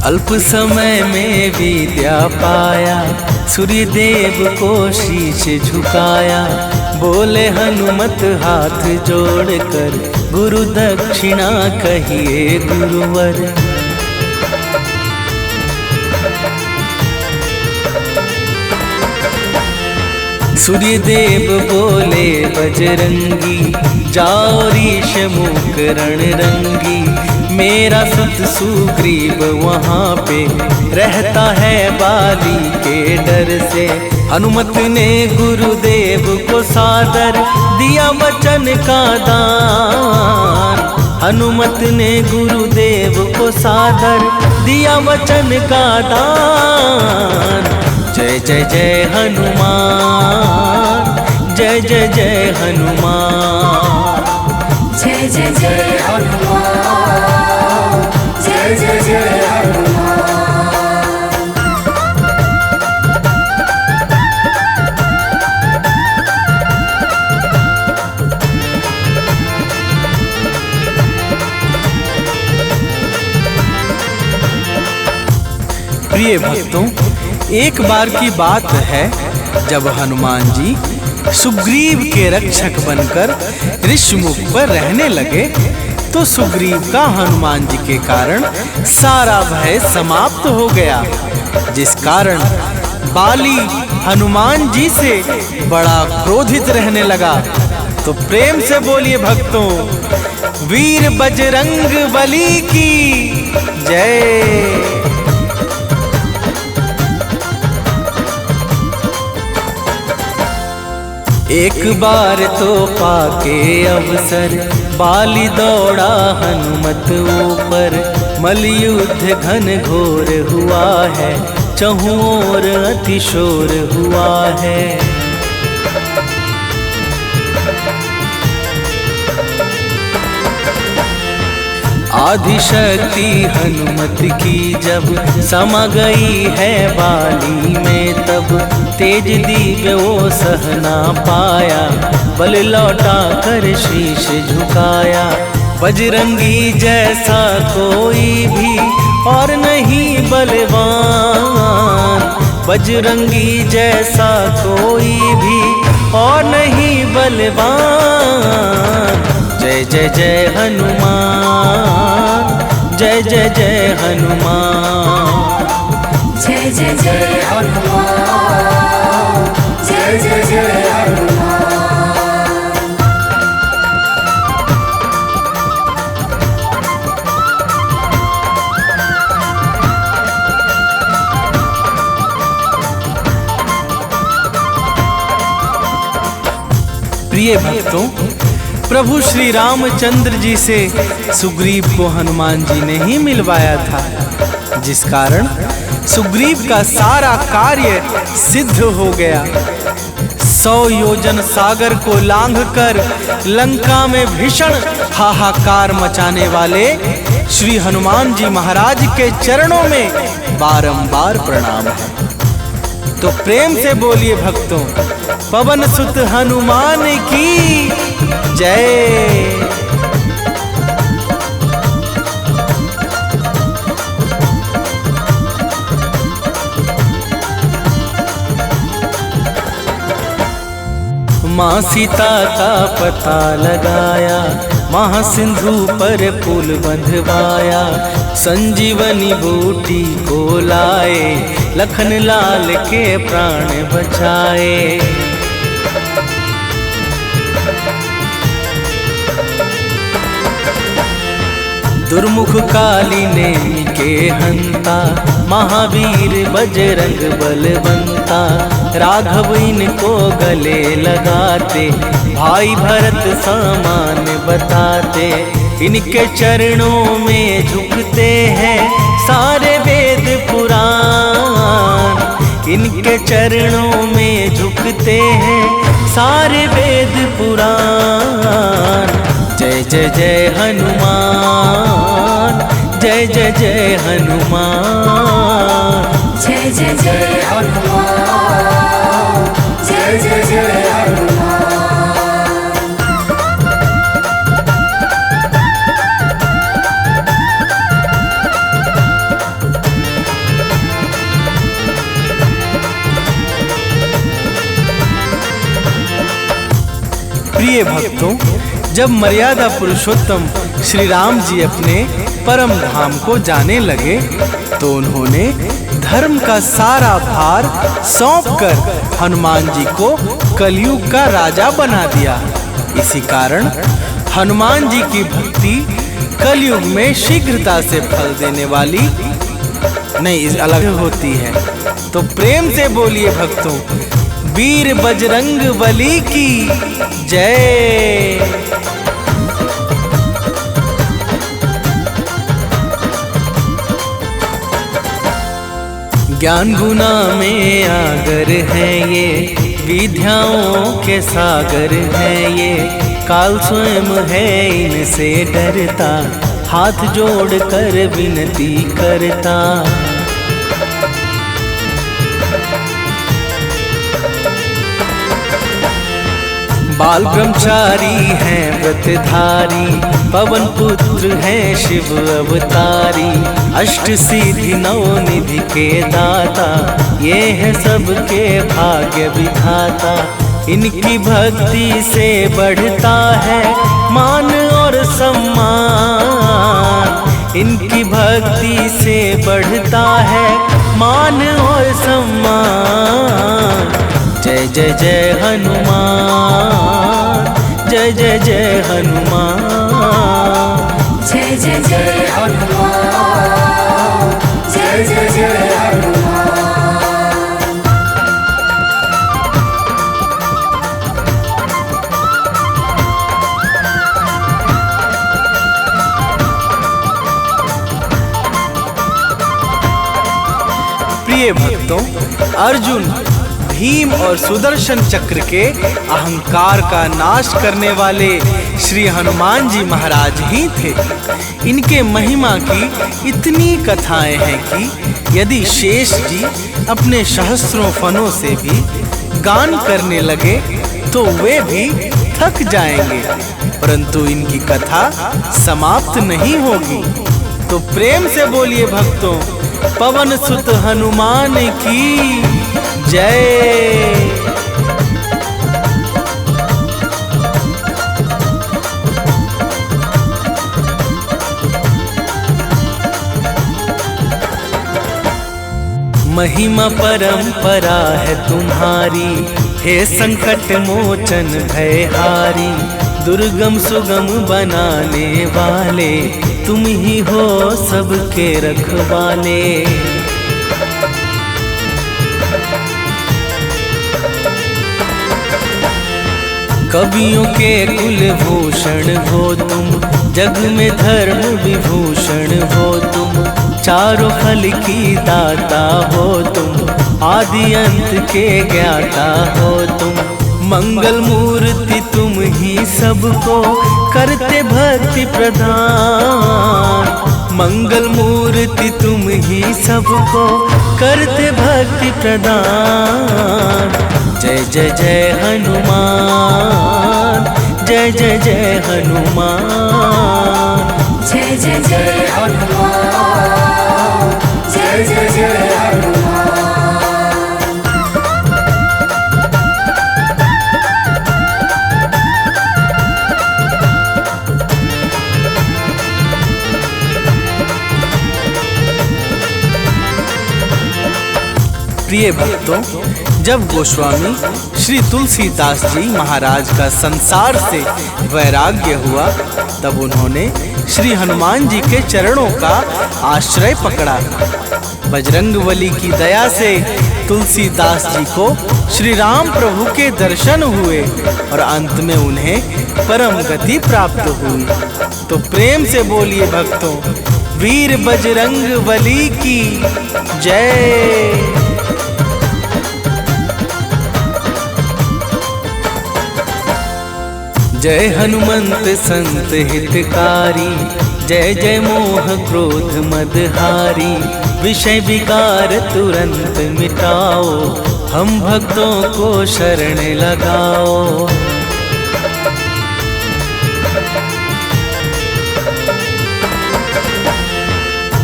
अल्प समय में विद्या पाया, सूर्य देव को शीश झुकाया। बोले हनुमत हाथ जोड़कर, गुरु दक्षिणा कहिए गुरुवर। सूर्य देव बोले बजरंगी, जाओ रीश मुख रणरंगी। मेरा सुत सुग्रीव वहाँ पे रहता है बाली के डर से। हनुमत ने गुरुदेव को सादर दिया वचन का दान। हनुमत ने गुरुदेव को सादर दिया वचन का दान। जय जय जय हनुमान, जय जय जय हनुमान। जय जय जय हनुमान, जय जय जय हनुमान। प्रिय भक्तों, एक बार की बात है जब हनुमान जी सुग्रीव के रक्षक बनकर ऋषमुख पर रहने लगे तो सुग्रीव का हनुमान जी के कारण सारा भय समाप्त हो गया, जिस कारण बाली हनुमान जी से बड़ा क्रोधित रहने लगा। तो प्रेम से बोलिए भक्तों, वीर बजरंग बली की जय। एक बार तो पाके अवसर, बाली दौड़ा हनुमत ऊपर। मलयुद्ध घन घोर हुआ है, चहुं ओर अतिशोर हुआ है। आदिशक्ति हनुमत की जब समा गई है बाली में, तब तेज दिव्य वो सहना पाया। बल लौटा कर शीश झुकाया, बजरंगी जैसा कोई भी और नहीं बलवान। बजरंगी जैसा कोई भी और नहीं बलवान। जय जय जय हनुमान, जय जय जय हनुमान। जय जय जय हनुमान, जय जय जय हनुमान। प्रिय भक्तों, प्रभु श्री रामचंद्र जी से सुग्रीव को हनुमान जी ने ही मिलवाया था, जिस कारण सुग्रीव का सारा कार्य सिद्ध हो गया। 100 योजन सागर को लांघकर लंका में भीषण हाहाकार मचाने वाले श्री हनुमान जी महाराज के चरणों में बारंबार प्रणाम है। तो प्रेम से बोलिए भक्तों, पवन सुत हनुमान की जय। माँ सीता का पता लगाया, महासिंधु पर पुल बंधवाया, संजीवनी बूटी को लाए, लखन लाल के प्राण बचाए। दुर्मुख काली नेमि के हंता, महावीर बजरंग बलवंता, राघव इनको गले लगाते, भाई भरत समान बताते। इनके चरणों में झुकते हैं सारे वेद पुराण, इनके चरणों में झुकते हैं सारे वेद पुराण। जय जय जय हनुमान, जय जय जय हनुमान, जय जय जय हनुमान, जय जय जय हनुमान। प्रिय भक्तों, जब मर्यादा पुरुषोत्तम श्री राम जी अपने परम धाम को जाने लगे तो उन्होंने धर्म का सारा भार सौंपकर हनुमान जी को कलयुग का राजा बना दिया। इसी कारण हनुमान जी की भक्ति कलयुग में शीघ्रता से फल देने वाली नहीं, अलग होती है। तो प्रेम से बोलिए भक्तों, वीर बजरंग बली की जय। ज्ञान गुना में आगर है ये, विद्याओं के सागर है ये, काल स्वयं है इनसे डरता, हाथ जोड़ कर विनती करता। बाल ब्रह्मचारी हैं व्रतधारी, पवन पुत्र हैं शिव अवतारी, अष्ट सिद्धि नौ निधि के दाता, ये है सबके भाग्य विधाता। इनकी भक्ति से बढ़ता है मान और सम्मान, इनकी भक्ति से बढ़ता है मान और सम्मान। जय जय जय हनुमान, जय जय जय हनुमान, जय जय जय हनुमान, जय जय जय हनुमान। प्रिय भक्तों, अर्जुन भीम और सुदर्शन चक्र के अहंकार का नाश करने वाले श्री हनुमान जी महाराज ही थे। इनके महिमा की इतनी कथाएं हैं कि यदि शेष जी अपने सहस्त्रों फनों से भी गान करने लगे तो वे भी थक जाएंगे, परंतु इनकी कथा समाप्त नहीं होगी। तो प्रेम से बोलिए भक्तों, पवन सुत हनुमान की जय। महिमा परंपरा है तुम्हारी, हे संकट मोचन भयहारी, दुर्गम सुगम बनाने वाले, तुम ही हो सबके रखवाले। कवियों के कुलभूषण हो तुम, जग में धर्म विभूषण हो तुम, चारों फल की दाता हो तुम, आदि अंत के ज्ञाता हो तुम, मंगल मूर्ति तुम ही सबको करते भक्ति प्रदान। मंगल मूर्ति तुम ही सबको करते भक्ति प्रदान। जय जय जय हनुमान, जय जय जय हनुमान। जय जय जय हनुमान, जय जय जय हनुमान। प्रिय भक्तों, जब गोस्वामी श्री तुलसीदास जी महाराज का संसार से वैराग्य हुआ, तब उन्होंने श्री हनुमान जी के चरणों का आश्रय पकड़ा। बजरंगबली की दया से तुलसीदास जी को श्री राम प्रभु के दर्शन हुए और अंत में उन्हें परम गति प्राप्त हुई। तो प्रेम से बोलिए भक्तों, वीर बजरंगबली की जय। जय हनुमंत संत हितकारी, जय जय मोह क्रोध मदहारी। विषय विकार तुरंत मिटाओ, हम भक्तों को शरण लगाओ।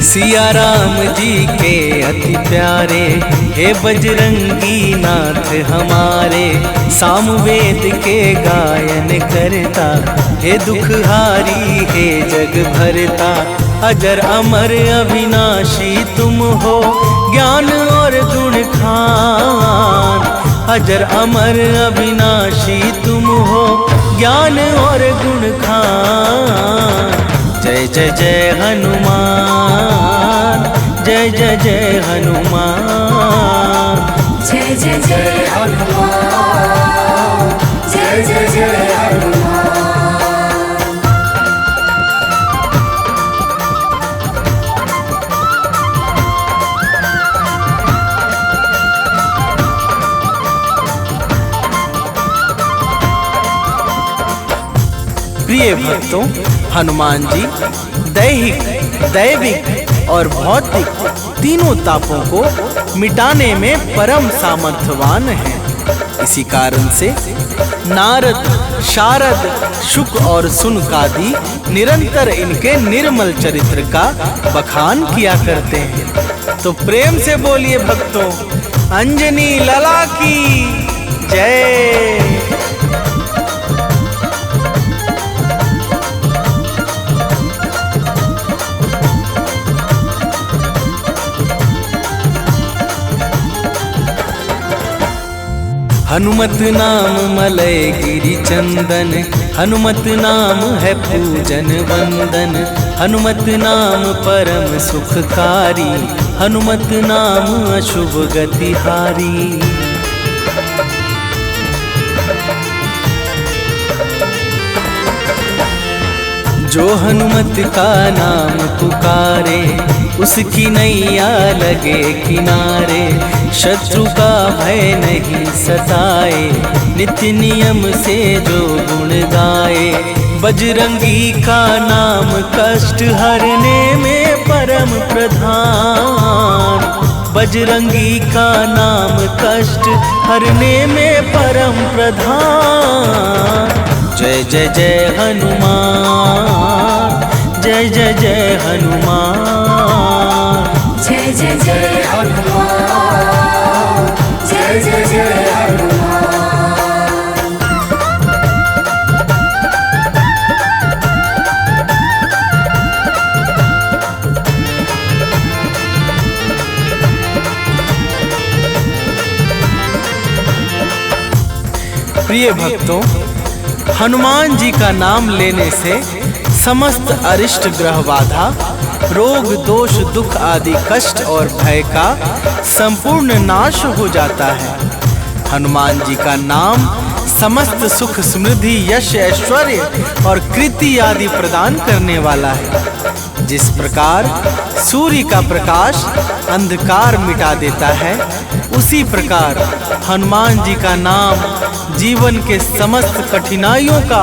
सिया राम जी के अति प्यारे, हे बजरंगी नाथ हमारे। सामवेद के गायन करता, हे दुखहारी हे जग भरता। अजर अमर अविनाशी तुम हो, ज्ञान और गुण खान। अजर अमर अविनाशी तुम हो, ज्ञान और गुण खान। जय जय जय हनुमान, जय जय जय हनुमान। जय जय जय हनुमान, जय जय जय हनुमान। प्रिय भक्तों, हनुमान जी दैहिक, दैविक और भौतिक तीनों तापों को मिटाने में परम सामर्थ्यवान हैं। इसी कारण से नारद, शारद, शुक और सुनकादि निरंतर इनके निर्मल चरित्र का बखान किया करते हैं। तो प्रेम से बोलिए भक्तों, अंजनी लला की जय। हनुमत नाम मलय गिरि चंदन, हनुमत नाम है पूजन वंदन। हनुमत नाम परम सुखकारी, हनुमत नाम अशुभ गतिहारी। जो हनुमत का नाम पुकारे, उसकी नैया लगे किनारे। शत्रु का भय नहीं सताए, नित्य नियम से जो गुण गाए। बजरंगी का नाम कष्ट हरने में परम प्रधान। बजरंगी का नाम कष्ट हरने में परम प्रधान। जय जय जय हनुमान, जय जय जय हनुमान। जय जय जय हनुमान, जय जय जय हनुमान। प्रिय भक्तों, हनुमान जी का नाम लेने से समस्त अरिष्ट ग्रह बाधा, रोग दोष दुख आदि कष्ट और भय का संपूर्ण नाश हो जाता है। हनुमान जी का नाम समस्त सुख समृद्धि यश ऐश्वर्य और कृति आदि प्रदान करने वाला है। जिस प्रकार सूर्य का प्रकाश अंधकार मिटा देता है, उसी प्रकार हनुमान जी का नाम जीवन के समस्त कठिनाइयों का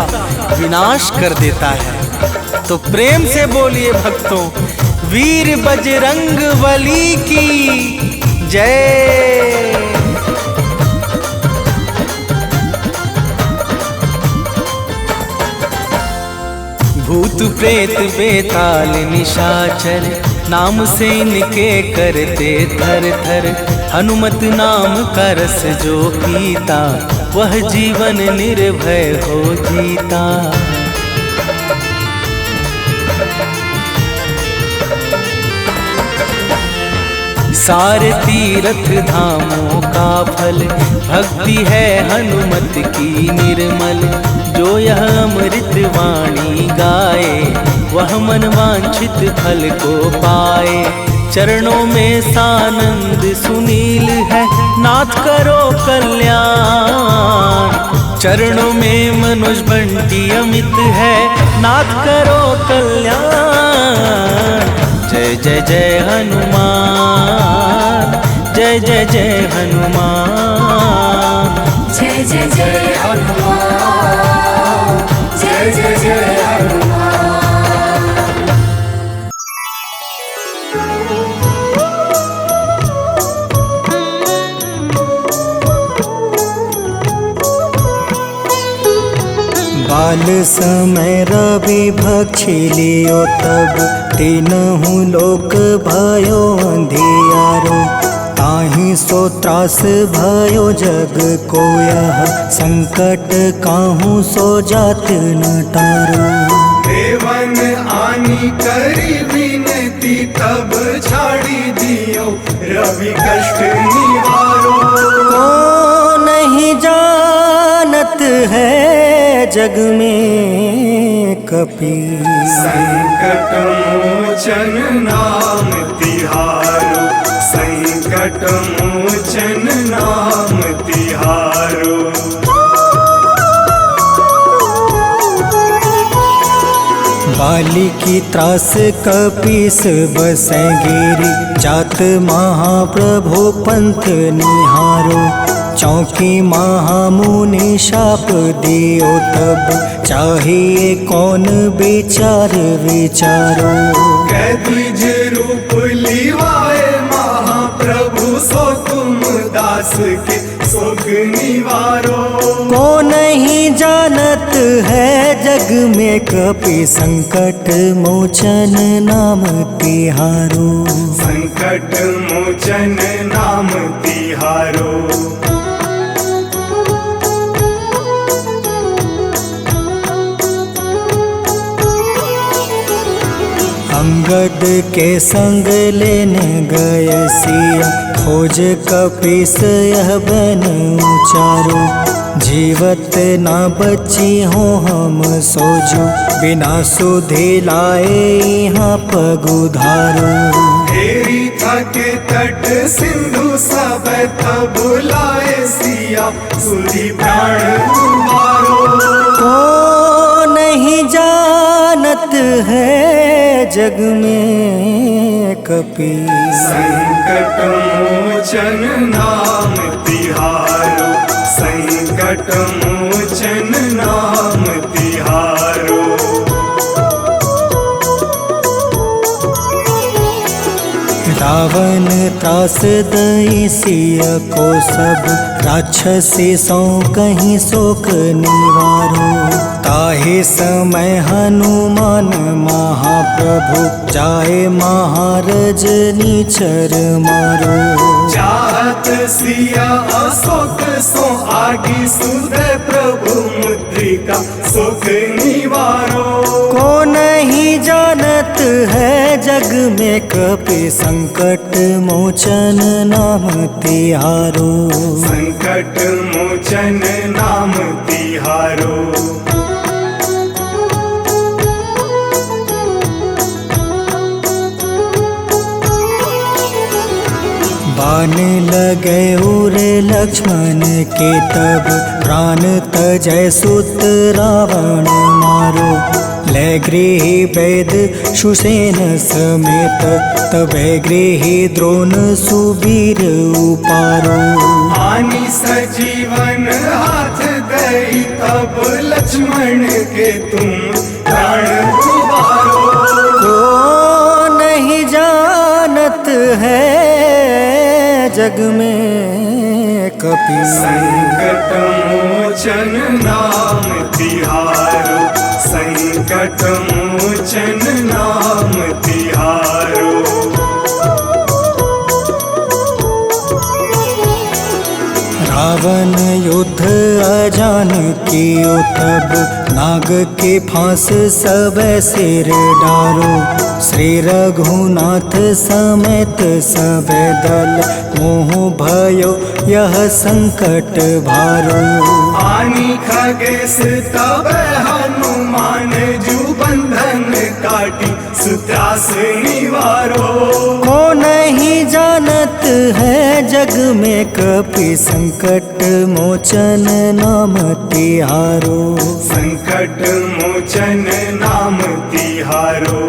विनाश कर देता है। तो प्रेम से बोलिए भक्तों, वीर बजरंग बली की जय। भूत प्रेत बेताल निशाचर नाम से इनके करते थर थर। हनुमत नाम का रस जो पीता वह जीवन निर्भय हो जीता। सारे तीर्थ धामों का फल भक्ति है हनुमत की निर्मल। जो यह अमृत वाणी गाए वह मन वांछित फल को पाए। चरणों में सानंद सुनील है नाथ करो कल्याण। चरणों में मनुज बंटी अमित है नाथ करो कल्याण। जय जय जय हनुमान, जय जय जय हनुमान, जय जय जय हनुमान, जय जय जय हनुमान। बाल समय रवि भक्षी लियो तब तीनहु लोक भयो अंधियारो। ताहि सो त्रास भयो जग को यह संकट काहू सो जात न टारो। देवन आनी करी विनती तब छाड़ी दियो रवि कष्ट निवारो। को नहीं जानत है जग में कपि संकट मोचन नाम तिहारो, संकट मोचन नाम तिहारो। बाली की त्रास कपीस बसै गिरी। जात महाप्रभु पंथ निहारो। चौकी महामुनि शाप दियो तब चाहिए कौन विचार विचारो। कैद्विज रूप लिवाए महाप्रभु सो तुम दास के सुख निवारो। को नहीं जानत है जग में कपि संकट मोचन नाम तिहारो। संकट मोचन नाम तिहारो। अंगद के संग लेने गए सिया। खोज कपीस यह बन उचारो। जीवत ना बची हो हम सोजो। बिना सुधि लाए यहाँ पगुधारो। तेरी थके तट सिंधु सब तब बुलाए सिया सुधि प्राण तुम्हारो। को नहीं जानत है जग में कपि संकट मोचन नाम तिहारो, संकट मोचन नाम तिहारो। रावण त्रास दई सिया को सब। राक्षसी सो कहीं शोक निवारो। ताहि समय हनुमान महाप्रभु जाए महारज नीचर मारो। चाहत सिया अशोक सो आगी सुधे प्रभु मुद्रिका सुख निवारो। को नहीं जानत है जग में कपि संकट मोचन नाम तिहारो। संकट मोचन नाम तिहारो। बाण लगे उर लक्ष्मण के तब प्राण तजय सुत रावण मारो ले गृह वैद सुसेन समेत तबे गृह द्रोण सुबीर उपारो आनी सजीवन हाथ दई तब लक्ष्मण के तुम प्राण उबारो को नहीं जानत है जग में कपि संकट मोचन नाम तिहारो संकट मोचन नाम तिहारो रावण युद्ध अजान कियो तब नाग के फांस सब सिर डारो श्री रघुनाथ समेत सब दल मोह भयो यह संकट भारो आनी खगेश तब हनुमान जू बंधन काटी सुत्रास निवारो को नहीं जानत है जग में कपि संकट मोचन नाम तिहारो संकट मोचन नाम तिहारो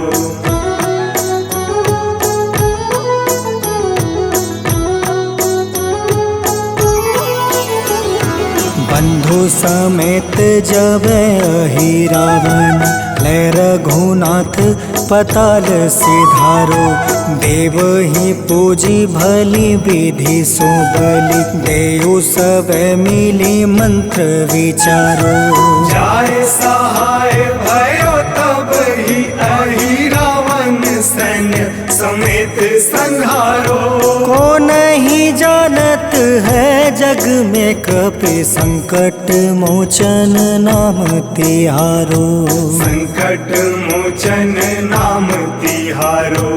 बंधु समेत जब अहि रावण ले रघुनाथ पताल सिधारो देव ही पूजी भली विधि सो बलि देव सब मिली मंत्र विचारो जाय सहाय भयो तब ही अहि रावण सैन्य समेत संहारो को नहीं जानत है जग में कपि संकट मोचन नाम तिहारो संकट मोचन नाम तिहारो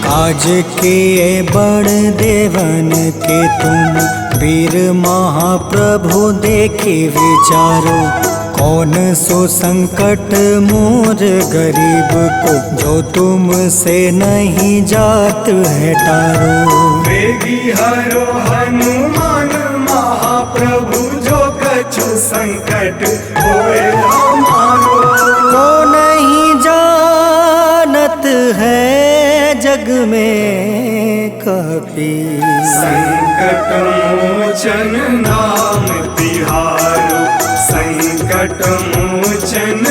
काज किए बड़ देवन के तुम वीर महाप्रभु देखे विचारो कौन सो संकट मोर गरीब को जो तुमसे नहीं जात है टारो वेगी हरो हनुमान महाप्रभु जो कछु संकट होए हमारो को नहीं जानत है जग में कपि संकट मोचन नाम तिहारो संकट मोचन